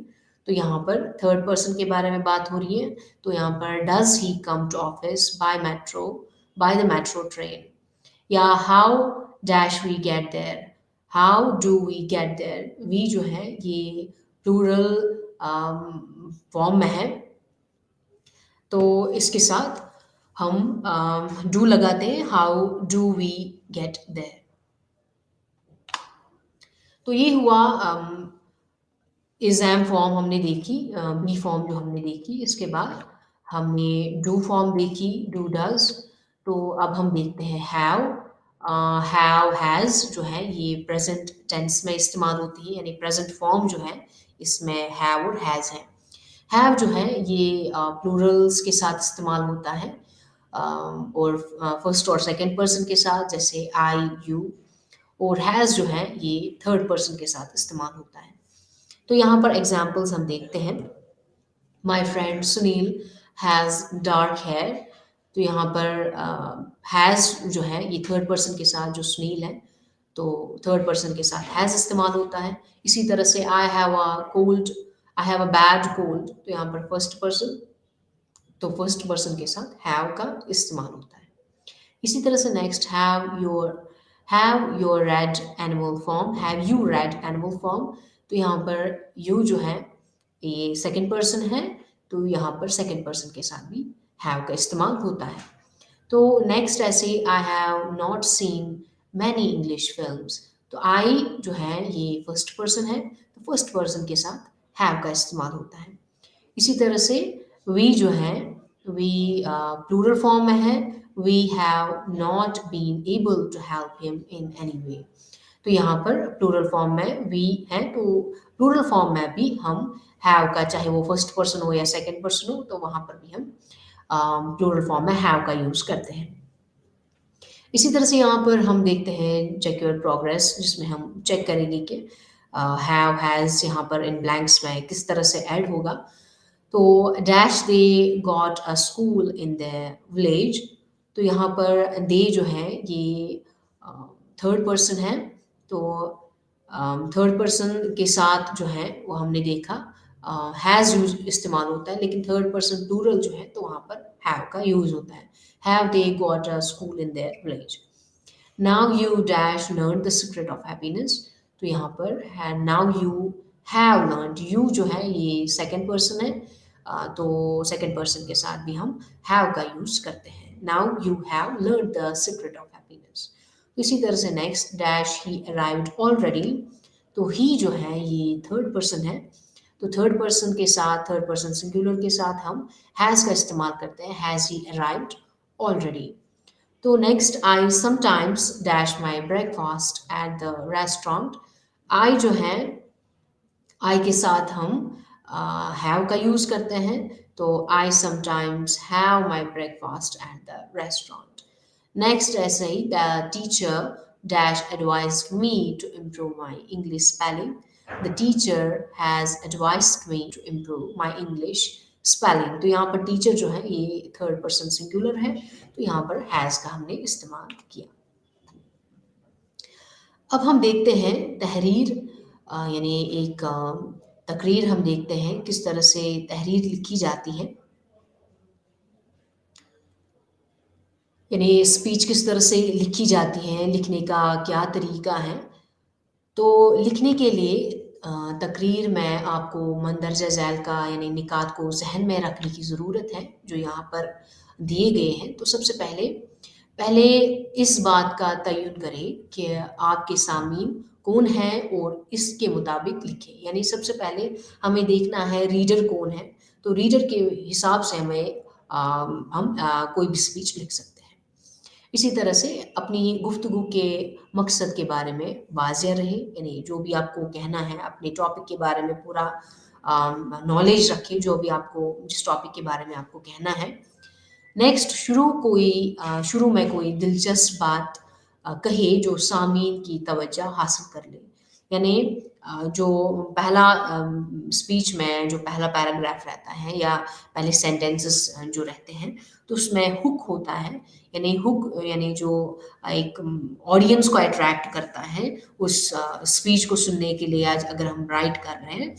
तो यहाँ पर थर्ड पर्सन के बारे में बात हो रही है, तो यहाँ पर does he come to office by the metro train. या how dash we get there, how do we get there. We जो है ये प्लूरल फॉर्म में है, तो इसके साथ हम डू लगाते हैं। How do we get there. तो ये हुआ एग्जाम फॉर्म हमने देखी, बी फॉर्म जो हमने देखी। इसके बाद हमने डू फॉर्म देखी, डू डज। तो अब हम देखते हैं हैव। हैव हैज़ जो है ये प्रेजेंट टेंस में इस्तेमाल होती है, यानी प्रेजेंट फॉर्म जो है इसमें हैव और हैज़ है। हैव जो है ये प्लूरल्स के साथ इस्तेमाल होता है, और फर्स्ट और सेकंड पर्सन के साथ, जैसे आई यू। और हैज़ जो है ये थर्ड पर्सन के साथ इस्तेमाल होता है। तो यहाँ पर एग्जाम्पल्स हम देखते हैं। My friend Sunil has dark hair. तो यहाँ पर हैज़ जो है ये थर्ड पर्सन के साथ, जो सुनील है तो थर्ड पर्सन के साथ हैज़ इस्तेमाल होता है। इसी तरह से I have a cold, I have a bad cold. तो यहाँ पर फर्स्ट पर्सन, तो फर्स्ट पर्सन के साथ हैव का इस्तेमाल होता है। इसी तरह से next, have your red animal form, have you read animal form. तो यहाँ पर यू जो है ये सेकंड पर्सन है, तो यहाँ पर सेकंड पर्सन के साथ भी हैव का इस्तेमाल होता है। तो नेक्स्ट ऐसे, I have not seen many English films. तो आई जो है ये फर्स्ट पर्सन है, तो फर्स्ट पर्सन के साथ हैव का इस्तेमाल होता है। इसी तरह से वी जो है, वी प्लूरल फॉर्म में है। We have not been able to help him in any way. तो यहाँ पर प्लूरल फॉर्म में वी है, तो प्लूरल फॉर्म में भी हम हैव का, चाहे वो फर्स्ट पर्सन हो या सेकंड पर्सन हो, तो वहाँ पर भी हम प्लूरल फॉर्म में हैव का यूज़ करते हैं। इसी तरह से यहाँ पर हम देखते हैं चेक योर प्रोग्रेस, जिसमें हम चेक करेंगे कि हैव हैज़ यहाँ पर इन ब्लैंक्स में किस तरह से ऐड होगा। तो dash they got a school in the village. तो यहाँ पर दे जो है ये थर्ड पर्सन है, तो थर्ड पर्सन के साथ जो है वो हमने देखा हैज़ यूज इस्तेमाल होता है, लेकिन थर्ड पर्सन प्लूरल जो है तो वहाँ पर हैव का यूज होता है। Have they got a school in their village. Now you dash learn the secret of happiness. तो यहाँ पर है now you have learn. You जो है ये सेकंड पर्सन है, तो सेकंड पर्सन के साथ भी हम हैव का यूज करते हैं। Now you have learn the secret of happiness. इसी तरह से नेक्स्ट, डैश ही अराइव्ड ऑलरेडी। तो ही जो है ये थर्ड पर्सन है, तो थर्ड पर्सन के साथ, थर्ड पर्सन सिंगुलर के साथ हम हैज़ का इस्तेमाल करते हैं। Has he arrived already. तो next, I sometimes dash my breakfast at the restaurant. I जो है, आई के साथ हम हैव का यूज करते हैं, तो I sometimes have my breakfast at the restaurant. Next ऐसे ही, the teacher dash advised me to improve my English spelling. The teacher has advised me to improve my English spelling, तो यहाँ पर teacher जो है ये थर्ड पर्सन सिंगुलर है, तो यहाँ पर हैज़ का हमने इस्तेमाल किया। अब हम देखते हैं तहरीर, यानी एक तकरीर हम देखते हैं किस तरह से तहरीर लिखी जाती है, यानी स्पीच किस तरह से लिखी जाती है, लिखने का क्या तरीका है। तो लिखने के लिए तकरीर में आपको मंदरजा ज़ैल का यानी निकात को ज़हन में रखने की ज़रूरत है, जो यहाँ पर दिए गए हैं। तो सबसे पहले पहले इस बात का तयन करें कि आपके सामीन कौन है और इसके मुताबिक लिखें। यानी सबसे पहले हमें देखना है रीडर कौन है, तो रीडर के हिसाब से हम कोई भी स्पीच लिख सकते हैं। इसी तरह से अपनी गुफ्तगू के मकसद के बारे में वाज़िया रहें, यानी जो भी आपको कहना है अपने टॉपिक के बारे में पूरा नॉलेज रखें, जो भी आपको जिस टॉपिक के बारे में आपको कहना है। नेक्स्ट शुरू में कोई दिलचस्प बात कहे जो सामीन की तवज्जो हासिल कर ले। यानी जो पहला स्पीच में जो पहला पैराग्राफ रहता है या पहले सेंटेंसेस जो रहते हैं, तो उसमें हुक होता है। यानी हुक यानी जो एक ऑडियंस को अट्रैक्ट करता है उस स्पीच को सुनने के लिए। आज अगर हम राइट कर रहे हैं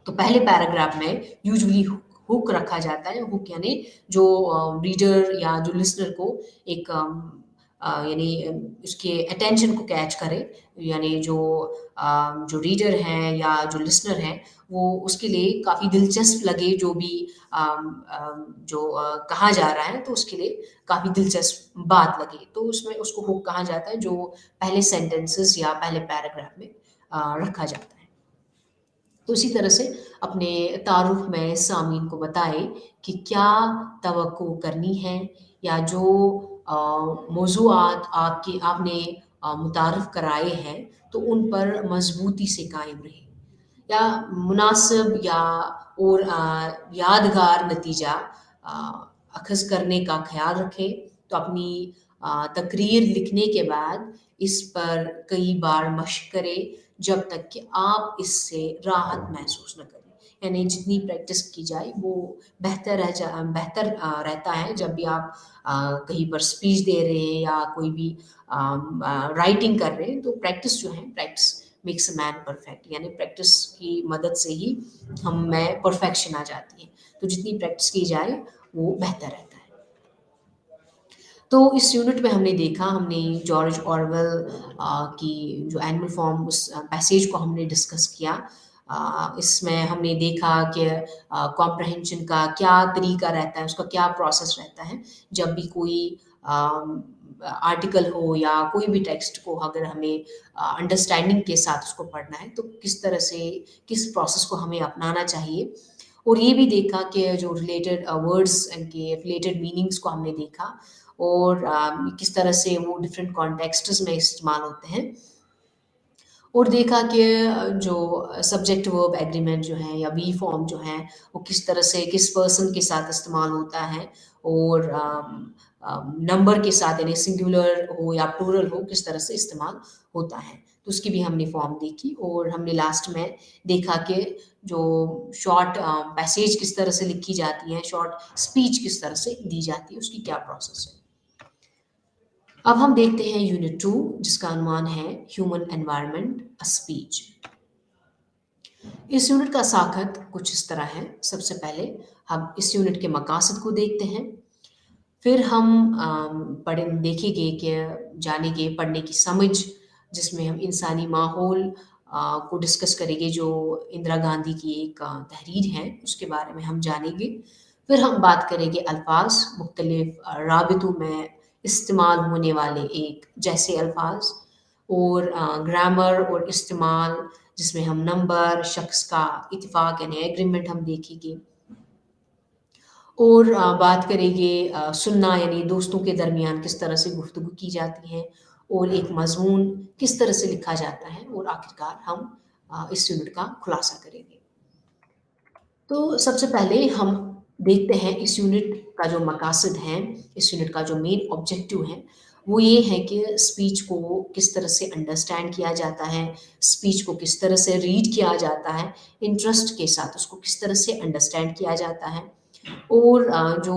तो पहले पैराग्राफ में यूजुअली हुक रखा जाता है। हुक यानी जो रीडर या जो लिसनर को एक यानी उसके अटेंशन को कैच करे, यानी जो रीडर है या जो लिसनर है वो उसके लिए काफ़ी दिलचस्प लगे, जो भी कहा जा रहा है तो उसके लिए काफ़ी दिलचस्प बात लगे, तो उसमें उसको हुक कहा जाता है, जो पहले सेंटेंसेस या पहले पैराग्राफ में रखा जाता है। तो इसी तरह से अपने तारुफ में सामीन को बताएँ कि क्या तवक्को करनी है, या जो मौज़ूआत आपने मुतारफ़ कराए हैं, तो उन पर मज़बूती से कायम रहें, या मुनासिब या और यादगार नतीजा अख़ज़ करने का ख़्याल रखें। तो अपनी तकरीर लिखने के बाद इस पर कई बार मश्क करें, जब तक कि आप इससे राहत महसूस न करें। यानी जितनी प्रैक्टिस की जाए वो बेहतर रहता है। जब भी आप कहीं पर स्पीच दे रहे हैं या कोई भी राइटिंग कर रहे हैं, तो प्रैक्टिस जो है, practice makes a man perfect, यानी प्रैक्टिस की मदद से ही हम में परफेक्शन आ जाती है। तो जितनी प्रैक्टिस की जाए वो बेहतर रहता है। तो इस यूनिट में हमने जॉर्ज ऑरवेल की जो एनिमल फॉर्म, उस पैसेज को हमने डिस्कस किया। इसमें हमने देखा कि कॉम्प्रहेंशन का क्या तरीका रहता है, उसका क्या प्रोसेस रहता है। जब भी कोई आर्टिकल हो या कोई भी टेक्स्ट को अगर हमें अंडरस्टैंडिंग के साथ उसको पढ़ना है, तो किस प्रोसेस को हमें अपनाना चाहिए। और ये भी देखा कि जो रिलेटेड वर्ड्स के रिलेटेड मीनिंग्स को हमने देखा, और किस तरह से वो डिफरेंट कॉन्टेक्स्ट्स में इस्तेमाल होते हैं। और देखा कि जो सब्जेक्ट वर्ब एग्रीमेंट जो है या वी फॉर्म जो है, वो किस तरह से किस पर्सन के साथ इस्तेमाल होता है, और नंबर के साथ यानी सिंगुलर हो या प्लूरल हो किस तरह से इस्तेमाल होता है। तो उसकी भी हमने फॉर्म देखी, और हमने लास्ट में देखा कि जो शॉर्ट पैसेज किस तरह से लिखी जाती है, शॉर्ट स्पीच किस तरह से दी जाती है, उसकी क्या प्रोसेस है। अब हम देखते हैं यूनिट 2, जिसका अनुमान है ह्यूमन एनवायरनमेंट अ स्पीच। इस यूनिट का साखत कुछ इस तरह है। सबसे पहले हम इस यूनिट के मकासद को देखते हैं, फिर हम देखेंगे कि जानेंगे पढ़ने की समझ, जिसमें हम इंसानी माहौल को डिस्कस करेंगे, जो इंदिरा गांधी की एक तहरीर है उसके बारे में हम जानेंगे। फिर हम बात करेंगे अल्फाज, मुख्तलिफ राबितों में इस्तेमाल होने वाले एक जैसे अल्फाज, और ग्रामर और इस्तेमाल, जिसमें हम नंबर, शख्स का इत्तेफाक यानी एग्रीमेंट हम देखेंगे, और बात करेंगे सुनना, यानी दोस्तों के दरमियान किस तरह से गुफ्तगू की जाती है, और एक मज़मून किस तरह से लिखा जाता है, और आखिरकार हम इस यूनिट का खुलासा करेंगे। तो सबसे पहले हम देखते हैं इस यूनिट का जो मकासद है, इस यूनिट का जो मेन ऑब्जेक्टिव है, वो ये है कि स्पीच को किस तरह से अंडरस्टैंड किया जाता है, स्पीच को किस तरह से रीड किया जाता है, इंटरेस्ट के साथ उसको किस तरह से अंडरस्टैंड किया जाता है। और जो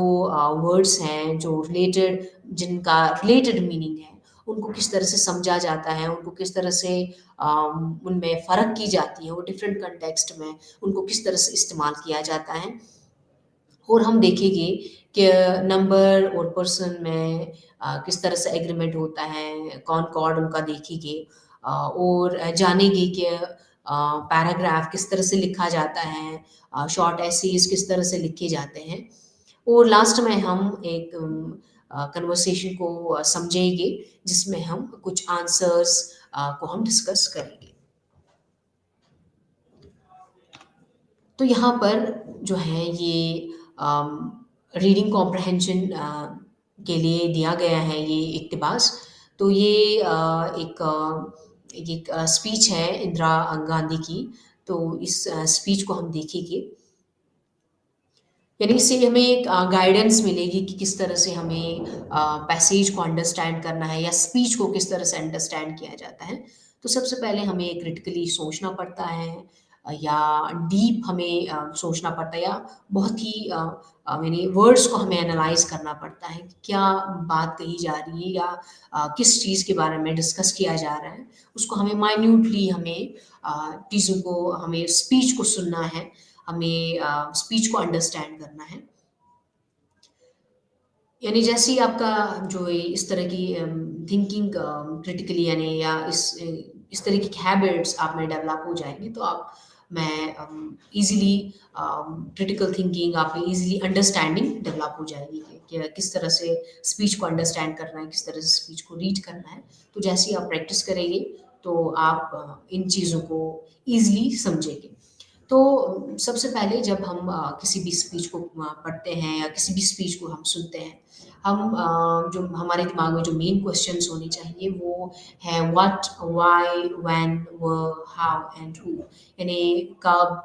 वर्ड्स हैं, जो जिनका रिलेटेड मीनिंग है, उनको किस तरह से समझा जाता है, उनको किस तरह से उनमें फ़र्क की जाती है, वो डिफरेंट कॉन्टेक्स्ट में उनको किस तरह से इस्तेमाल किया जाता है। और हम देखेंगे कि नंबर और पर्सन में किस तरह से एग्रीमेंट होता है, कॉनकॉर्ड उनका देखेंगे, और जानेंगे कि पैराग्राफ किस तरह से लिखा जाता है, शॉर्ट एसेज किस तरह से लिखे जाते हैं। और लास्ट में हम एक कन्वर्सेशन को समझेंगे, जिसमें हम कुछ आंसर्स को हम डिस्कस करेंगे। तो यहाँ पर जो है ये रीडिंग कॉम्प्रहेंशन के लिए दिया गया है ये इक़्तिबास। तो ये एक स्पीच है इंदिरा गांधी की। तो इस स्पीच को हम देखेंगे, यानी इससे हमें एक गाइडेंस मिलेगी कि किस तरह से हमें पैसेज को अंडरस्टैंड करना है या स्पीच को किस तरह से अंडरस्टैंड किया जाता है। तो सबसे पहले हमें क्रिटिकली सोचना पड़ता है, या डीप हमें सोचना पड़ता है, या बहुत ही यानी वर्ड्स को हमें एनालाइज करना पड़ता है कि क्या बात कही जा रही है, या किस चीज़ के बारे में डिस्कस किया जा रहा है। उसको हमें माइन्यूटली हमें चीज़ों को हमें स्पीच को सुनना है, हमें स्पीच को अंडरस्टैंड करना है। यानी जैसे ही आपका जो ये इस तरह की थिंकिंग क्रिटिकली, यानी या इस तरीके की हैबिट्स आप में डेवलप हो जाएँगी, तो आप में ईज़िली क्रिटिकल थिंकिंग, आप में ईज़िली अंडरस्टैंडिंग डेवलप हो जाएगी कि किस तरह से स्पीच को अंडरस्टैंड करना है, किस तरह से स्पीच को रीड करना है। तो जैसे ही आप प्रैक्टिस करेंगे, तो आप इन चीज़ों को ईज़िली समझेंगे। तो सबसे पहले जब हम किसी भी स्पीच को पढ़ते हैं या किसी भी स्पीच को हम सुनते हैं, हम जो हमारे दिमाग में जो मेन क्वेश्चंस होने चाहिए वो है what, why, when, how and who. यानी कब,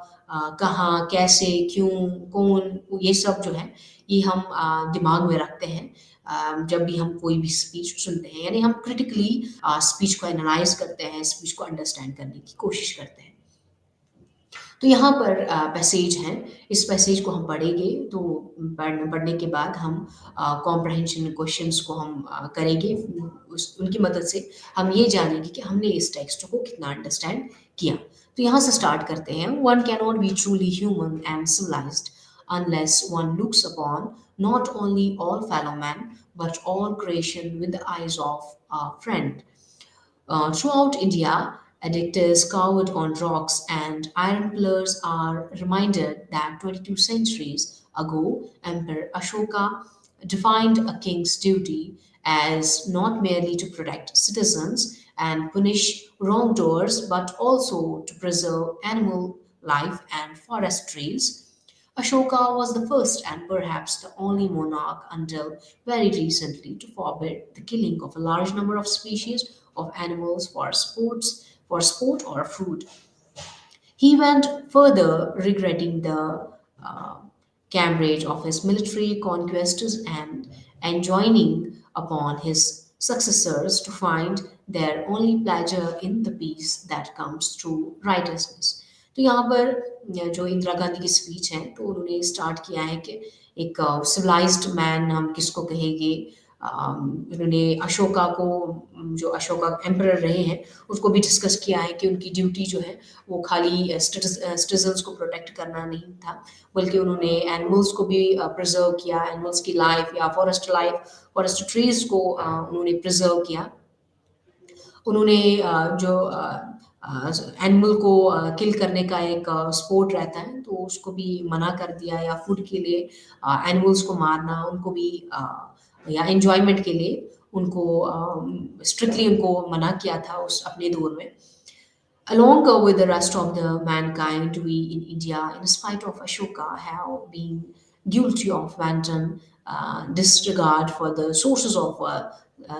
कहाँ, कैसे, क्यों, कौन, ये सब जो है ये हम दिमाग में रखते हैं जब भी हम कोई भी स्पीच सुनते हैं। यानी हम क्रिटिकली स्पीच को एनालाइज करते हैं, स्पीच को अंडरस्टैंड करने की कोशिश करते हैं। तो यहाँ पर पैसेज हैं, इस पैसेज को हम पढ़ेंगे। तो पढ़ने के बाद हम कॉम्प्रहेंशन क्वेश्चंस को हम करेंगे। उनकी मदद से हम ये जानेंगे कि हमने इस टेक्स्ट को कितना अंडरस्टैंड किया। तो यहाँ से स्टार्ट करते हैं। One can not be truly human and civilised unless one looks upon not only all fellow men but all creation with the eyes of a friend. Throughout India, addictors covered on rocks and iron pillars are reminded that 22 centuries ago, Emperor Ashoka defined a king's duty as not merely to protect citizens and punish wrongdoers, but also to preserve animal life and forest trees. Ashoka was the first and perhaps the only monarch until very recently to forbid the killing of a large number of species of animals for sport or food. He went further, regretting the uh, camaraderie of his military conquests and enjoining upon his successors to find their only pleasure in the peace that comes through righteousness. तो यहाँ पर जो इंदिरा गांधी की speech है, तो उन्होंने start किया है कि एक सिविलाइज्ड मैन हम किसको कहेंगे। उन्होंने अशोका को, जो अशोका एम्परर रहे हैं, उसको भी डिस्कस किया है कि उनकी ड्यूटी जो है वो खाली सिटीजन्स को प्रोटेक्ट करना नहीं था, बल्कि उन्होंने एनिमल्स को भी प्रिजर्व किया, एनिमल्स की लाइफ या लाइफ, फॉरेस्ट ट्रीज को उन्होंने प्रिजर्व किया। उन्होंने जो एनिमल को किल करने का एक स्पोर्ट रहता है, तो उसको भी मना कर दिया, या फूड के लिए एनिमल्स को मारना उनको भी या एन्जॉयमेंट के लिए उनको स्ट्रिक्टली उनको मना किया था उस अपने दौर में। Along with the rest of the mankind, we in India, in spite of Ashoka, have been guilty of wanton disregard for the sources of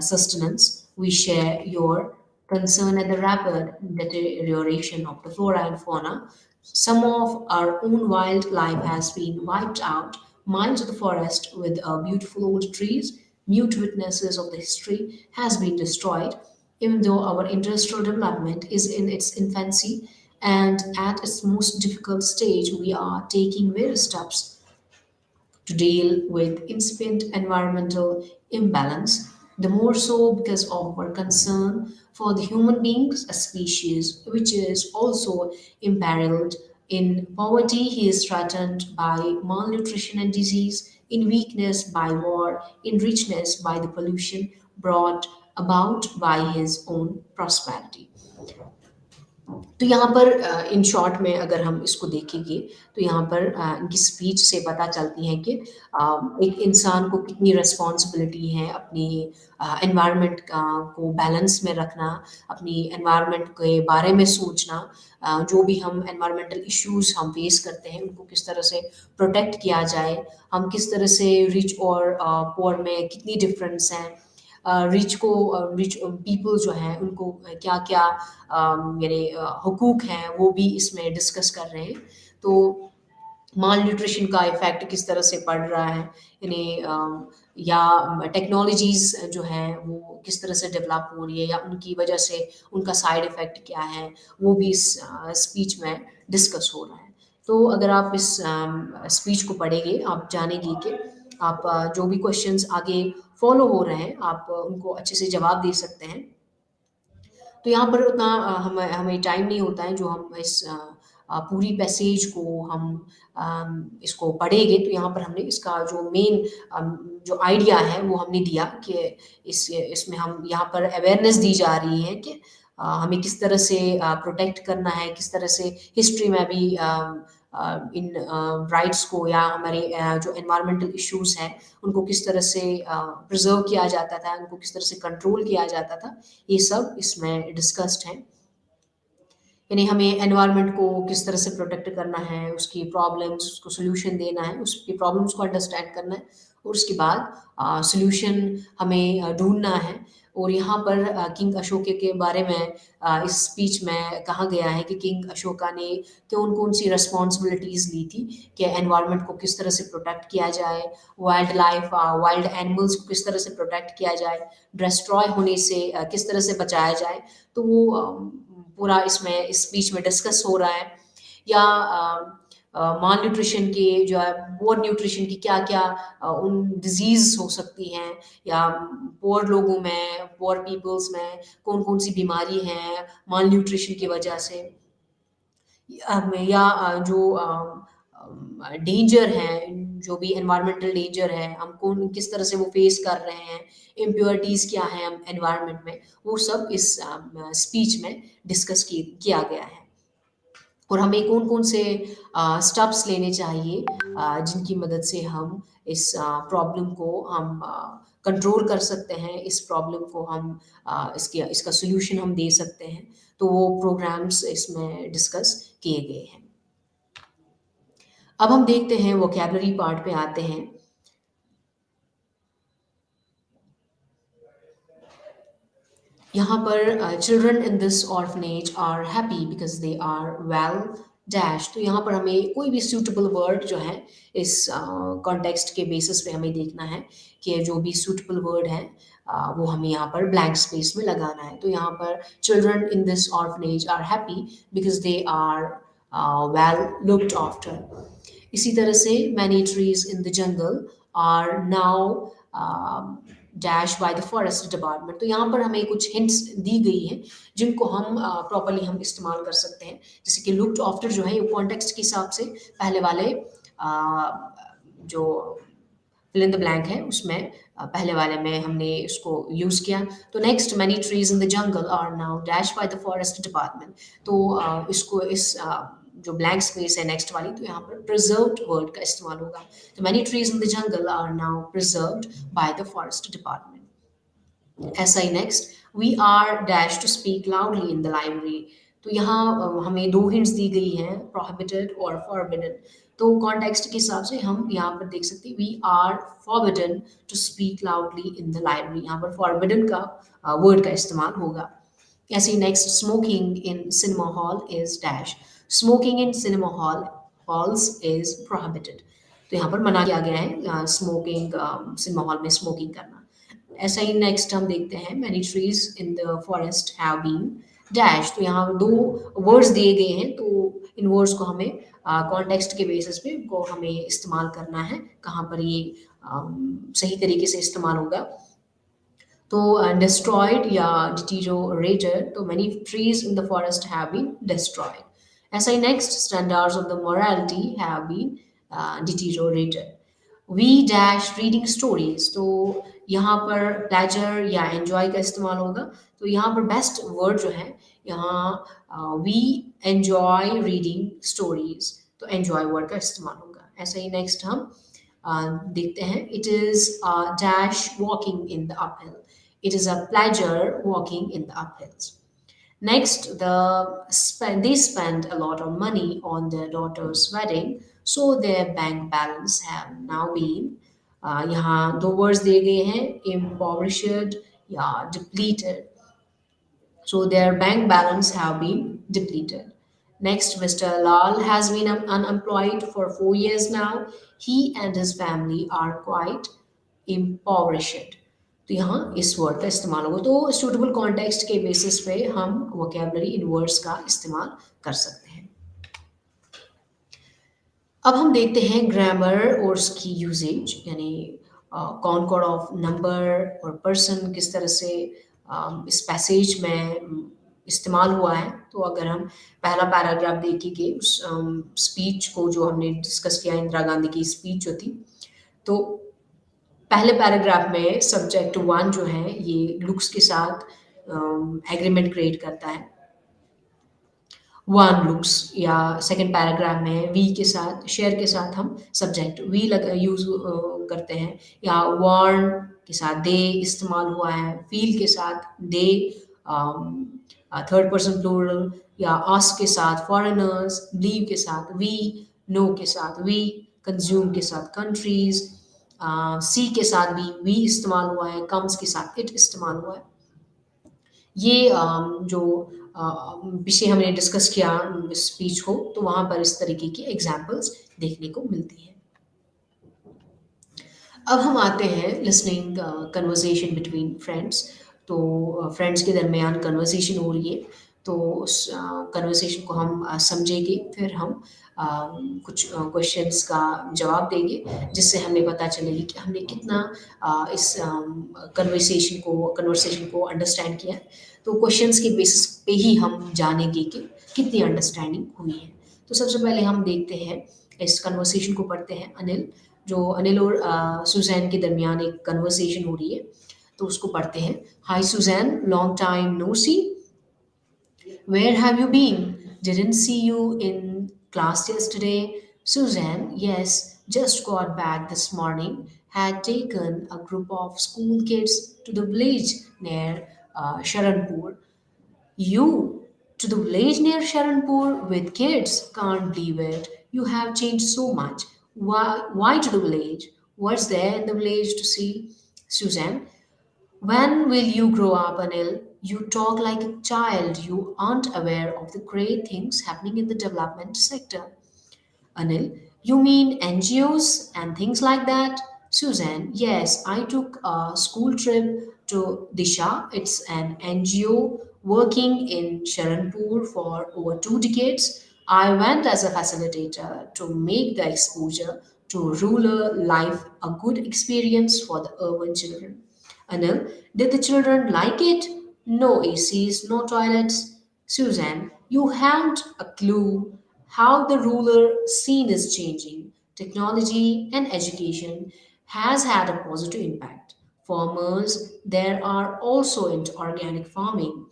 sustenance. We share your concern at the rapid deterioration of the flora and fauna. Some of our own wildlife has been wiped out. Miles of the forest with beautiful old trees mute witnesses of the history, has been destroyed, even though our industrial development is in its infancy and at its most difficult stage. We are taking various steps to deal with incipient environmental imbalance, the more so because of our concern for the human beings, a species which is also imperiled. In poverty, he is threatened by malnutrition and disease, in weakness by war, in richness by the pollution brought about by his own prosperity. तो यहाँ पर in short में अगर हम इसको देखेंगे तो यहाँ पर इनकी स्पीच से पता चलती है कि एक इंसान को कितनी रिस्पॉन्सिबिलिटी है अपनी एनवायरनमेंट को बैलेंस में रखना, अपनी एनवायरनमेंट के बारे में सोचना, जो भी हम एनवायरमेंटल इश्यूज हम फेस करते हैं उनको किस तरह से प्रोटेक्ट किया जाए, हम किस तरह से रिच और पुअर में कितनी डिफरेंस है, रिच पीपल जो हैं उनको क्या-क्या यानी हुकूक हैं वो भी इसमें डिस्कस कर रहे हैं। तो माल न्यूट्रिशन का इफ़ेक्ट किस तरह से पड़ रहा है, यानी या टेक्नोलॉजीज़ जो हैं वो किस तरह से डेवलप हो रही है या उनकी वजह से उनका साइड इफ़ेक्ट क्या है, वो भी इस स्पीच में डिस्कस हो रहा है। तो अगर आप इस स्पीच को पढ़ेंगे, आप जानेंगे कि आप जो भी क्वेश्चंस आगे फॉलो हो रहे हैं, आप उनको अच्छे से जवाब दे सकते हैं। तो यहाँ पर उतना हमें हमें टाइम नहीं होता है जो हम इस पूरी पैसेज को हम इसको पढ़ेंगे तो यहाँ पर हमने इसका जो मेन जो आइडिया है वो हमने दिया कि इसमें हम यहाँ पर अवेयरनेस दी जा रही है कि हमें किस तरह से प्रोटेक्ट करना है, किस तरह से हिस्ट्री में भी इन राइट्स को या हमारे जो एनवायरमेंटल इश्यूज हैं उनको किस तरह से प्रिजर्व किया जाता था, उनको किस तरह से कंट्रोल किया जाता था, ये सब इसमें डिस्कस्ड है। यानी हमें एनवायरनमेंट को किस तरह से प्रोटेक्ट करना है, उसकी प्रॉब्लम्स, उसको सॉल्यूशन देना है, उसकी प्रॉब्लम्स को अंडरस्टैंड करना है और उसके बाद सॉल्यूशन हमें ढूँढना है। और यहाँ पर किंग अशोक के बारे में इस स्पीच में कहा गया है कि किंग अशोका ने कौन-कौन सी रिस्पॉन्सिबिलिटीज़ ली थी कि एनवायरनमेंट को किस तरह से प्रोटेक्ट किया जाए, वाइल्ड लाइफ वाइल्ड एनिमल्स को किस तरह से प्रोटेक्ट किया जाए, डिस्ट्रॉय होने से किस तरह से बचाया जाए। तो वो पूरा इसमें इस स्पीच में डिस्कस हो रहा है या माल न्यूट्रिशन की जो है पुअर न्यूट्रिशन की क्या-क्या उन डिज़ीज़ हो सकती हैं या पुअर लोगों में, पुअर पीपल्स में कौन-कौन सी बीमारी है माल न्यूट्रिशन की वजह से। या जो डेंजर है, जो भी एनवायरमेंटल डेंजर है, हम कौन किस तरह से वो फेस कर रहे हैं, इम्प्योरिटीज़ क्या हैं एनवायरनमेंट में, वो सब इस स्पीच में डिस्कस किया गया है। और हमें कौन-कौन से स्टेप्स लेने चाहिए जिनकी मदद से हम इस प्रॉब्लम को हम कंट्रोल कर सकते हैं, इस प्रॉब्लम को हम इसका सॉल्यूशन हम दे सकते हैं। तो वो प्रोग्राम्स इसमें डिस्कस किए गए हैं। अब हम देखते हैं वोकैब्युलरी पार्ट पे आते हैं। यहाँ पर children in this orphanage are happy because they are well dash. तो यहाँ पर हमें कोई भी सूटेबल वर्ड जो है इस कॉन्टेक्स्ट के बेसिस पे हमें देखना है कि जो भी सूटेबल वर्ड है वो हमें यहाँ पर ब्लैंक स्पेस में लगाना है। तो यहाँ पर children in this orphanage are happy because they are well looked after. इसी तरह से many trees in the jungle are now dash by the forest department. तो यहाँ पर हमें कुछ हिंट्स दी गई हैं जिनको हम प्रॉपर्ली हम इस्तेमाल कर सकते हैं। जैसे कि लुक्ड आफ्टर जो है ये कॉन्टेक्स्ट के हिसाब से पहले वाले जो फिल इन द ब्लैंक है उसमें पहले वाले में हमने इसको यूज़ किया। तो next many trees in the jungle are now dash by the forest department. तो इसको इस जो ब्लैंक स्पेस है नेक्स्ट वाली तो यहाँ पर प्रिजर्व्ड वर्ड का इस्तेमाल होगा। तो many trees in the jungle are now preserved by the forest department. ऐसा ही next we are dash to speak loudly in the library. तो यहाँ हमें दो हिंट्स दी गई हैं प्रोहिबिटेड और फॉरबिडन। तो कॉन्टेक्स्ट के हिसाब से हम यहाँ पर देख सकते हैं we are forbidden to speak loudly in the library. यहाँ पर फॉरबिडन का वर्ड का इस्तेमाल होगा। ऐसे next smoking in cinema hall is dash. Smoking in cinema halls is prohibited. तो यहाँ पर मना किया गया है स्मोकिंग सिनेमा हॉल में स्मोकिंग करना। ऐसा ही नेक्स्ट हम देखते हैं, many trees in the forest have been dash. तो यहाँ दो वर्ड्स दिए गए हैं, तो इन वर्ड्स को हमें कॉन्टेक्स्ट के बेसिस पे को हमें इस्तेमाल करना है, कहाँ पर ये सही तरीके से इस्तेमाल होगा। तो डिस्ट्रॉयड या डिटीरियोरेटेड, तो many trees in the forest have been destroyed. ऐसा ही next, standards of the morality have been deteriorated. We dash reading stories, तो यहाँ पर प्लेजर या एंजॉय का इस्तेमाल होगा। तो यहाँ पर बेस्ट वर्ड जो है, यहाँ वी एंजॉय रीडिंग स्टोरीज, तो एंजॉय वर्ड का इस्तेमाल होगा। ऐसा ही नेक्स्ट हम देखते हैं, it is dash walking in the uphill, it is a pleasure walking in the uphills. Next, they spent a lot of money on their daughter's wedding, so their bank balance have now been, यहाँ दो words दिए गए हैं, impoverished या depleted, so their bank balance have been depleted. Next, Mr. Lal has been unemployed for 4 years now. He and his family are quite impoverished. तो यहाँ इस word का इस्तेमाल होगा। तो सुटेबल कॉन्टेक्स्ट के बेसिस पे हम वोकेबलरी इन वर्ड्स का इस्तेमाल कर सकते हैं। अब हम देखते हैं ग्रामर और उसकी यूजेज, यानी कॉनकॉर्ड ऑफ नंबर और पर्सन किस तरह से इस पैसेज में इस्तेमाल हुआ है। तो अगर हम पहला पैराग्राफ देखेंगे उस स्पीच को जो हमने डिस्कस किया, इंदिरा गांधी की स्पीच जो थी, तो पहले पैराग्राफ में सब्जेक्ट वन जो है ये लुक्स के साथ एग्रीमेंट क्रिएट करता है, वन लुक्स। या सेकंड पैराग्राफ में वी के साथ, शेयर के साथ हम सब्जेक्ट वी यूज करते हैं, या वार्न के साथ दे इस्तेमाल हुआ है, फील के साथ दे, थर्ड पर्सन प्लूरल, या आस्क के साथ फॉरेनर्स, बिलीव के साथ वी, नो के साथ वी, कंज्यूम के साथ कंट्रीज, सी के साथ भी वी इस्तेमाल हुआ है, कम्स के साथ इट इस्तेमाल हुआ है। ये जो विषय हमने डिस्कस किया स्पीच को, तो वहाँ पर इस तरीके की एग्जाम्पल्स देखने को मिलती है। अब हम आते हैं लिसनिंग कन्वर्सेशन बिटवीन फ्रेंड्स। तो फ्रेंड्स के दरमियान कन्वर्सेशन हो रही है, तो उस कन्वर्सेशन को हम समझेंगे, फिर हम कुछ क्वेश्चंस का जवाब देंगे, जिससे हमें पता चलेगी कि हमने कितना इस कन्वर्सेशन को अंडरस्टैंड किया है। तो क्वेश्चंस के बेसिस पे ही हम जानेंगे कि कितनी अंडरस्टैंडिंग हुई है। तो सबसे पहले हम देखते हैं, इस कन्वर्सेशन को पढ़ते हैं। जो अनिल और सुजैन के दरमियान एक कन्वर्सेशन हो रही है, तो उसको पढ़ते हैं। Hi Susan, long time no see, where have you been? Didn't see you in class yesterday. Suzanne, yes, just got back this morning. Had taken a group of school kids to the village near Sharanpur. You to the village near Sharanpur with kids? Can't believe it. You have changed so much. Why to the village? What's there in the village to see? Suzanne, when will you grow up, Anil? You talk like a child. You aren't aware of the great things happening in the development sector. Anil, you mean NGOs and things like that? Suzanne, yes, I took a school trip to Disha. It's an NGO working in Sharanpur for over 2 decades. I went as a facilitator to make the exposure to rural life a good experience for the urban children. Anil, did the children like it? No ACs, no toilets. Suzanne, you haven't a clue how the rural scene is changing. Technology and education has had a positive impact. Farmers there are also into organic farming.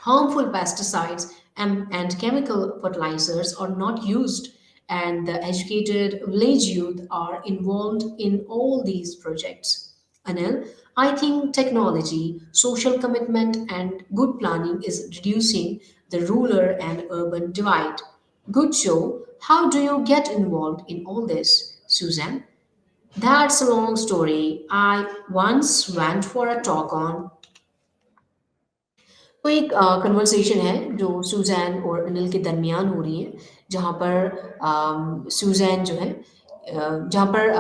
Harmful pesticides and chemical fertilizers are not used, and the educated village youth are involved in all these projects. Anil, I think technology, social commitment, and good planning is reducing the rural and urban divide. Good show. How do you get involved in all this, Susan? That's a long story. I once went for a talk on, तो एक conversation है जो Suzanne और अनिल के दरमियान हो रही है, जहाँ पर सुज़ैन जो है जहाँ पर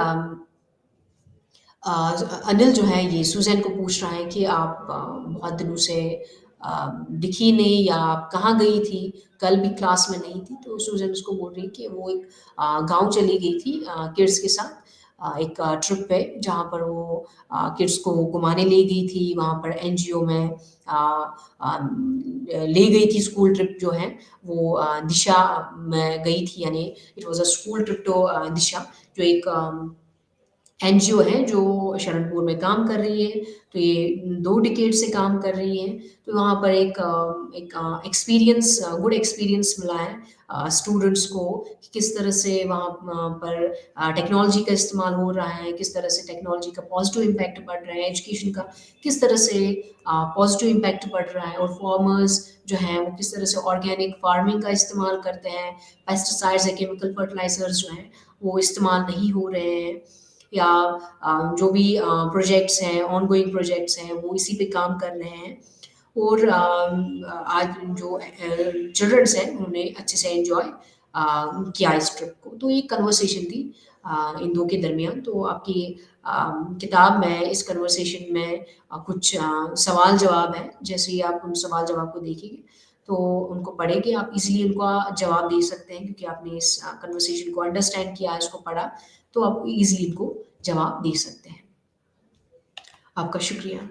अनिल जो है ये सुज़ैन को पूछ रहा है कि आप बहुत दिनों से दिखी नहीं या आप कहाँ गई थी? कल भी क्लास में नहीं थी। तो सुज़ैन उसको बोल रही है कि वो एक गाँव चली गई थी किड्स के साथ एक ट्रिप पे जहाँ पर वो किड्स को घुमाने ले गई थी। वहाँ पर एनजीओ में ले गई थी स्कूल ट्रिप जो है वो दिशा में गई थी यानी it was a school trip to Disha जो एक एनजीओ है जो शरणपुर में काम कर रही है, तो ये 2 डिकेड से काम कर रही है। तो वहाँ पर एक एक्सपीरियंस गुड एक्सपीरियंस मिला है स्टूडेंट्स को कि किस तरह से वहाँ पर टेक्नोलॉजी का इस्तेमाल हो रहा है, किस तरह से टेक्नोलॉजी का पॉज़िटिव इम्पैक्ट पड़ रहा है, एजुकेशन का किस तरह से पॉज़िटिव इम्पैक्ट पड़ रहा है और फार्मर्स जो हैं वो किस तरह से ऑर्गेनिक फार्मिंग का इस्तेमाल करते हैं, पेस्टिसाइड्स या केमिकल फर्टिलाइज़र्स जो हैं, वो इस्तेमाल नहीं हो रहे हैं। या जो भी प्रोजेक्ट्स हैं, ऑनगोइंग प्रोजेक्ट्स हैं, वो इसी पे काम कर रहे हैं। और आज जो चिल्ड्रंस हैं, उन्होंने अच्छे से एन्जॉय किया इस ट्रिप को। तो ये कन्वर्सेशन थी इन 2 के दरमियान। तो आपकी किताब में इस कन्वर्सेशन में कुछ सवाल-जवाब हैं। जैसे ही आप उन सवाल-जवाब को देखेंगे, तो उनको पढ़ेंगे, आप ईज़िली उनका जवाब दे सकते हैं क्योंकि आपने इस कन्वर्सेशन को अंडरस्टैंड किया है, इसको पढ़ा, तो आप ईज़िली इनको जवाब दे सकते हैं। आपका शुक्रिया।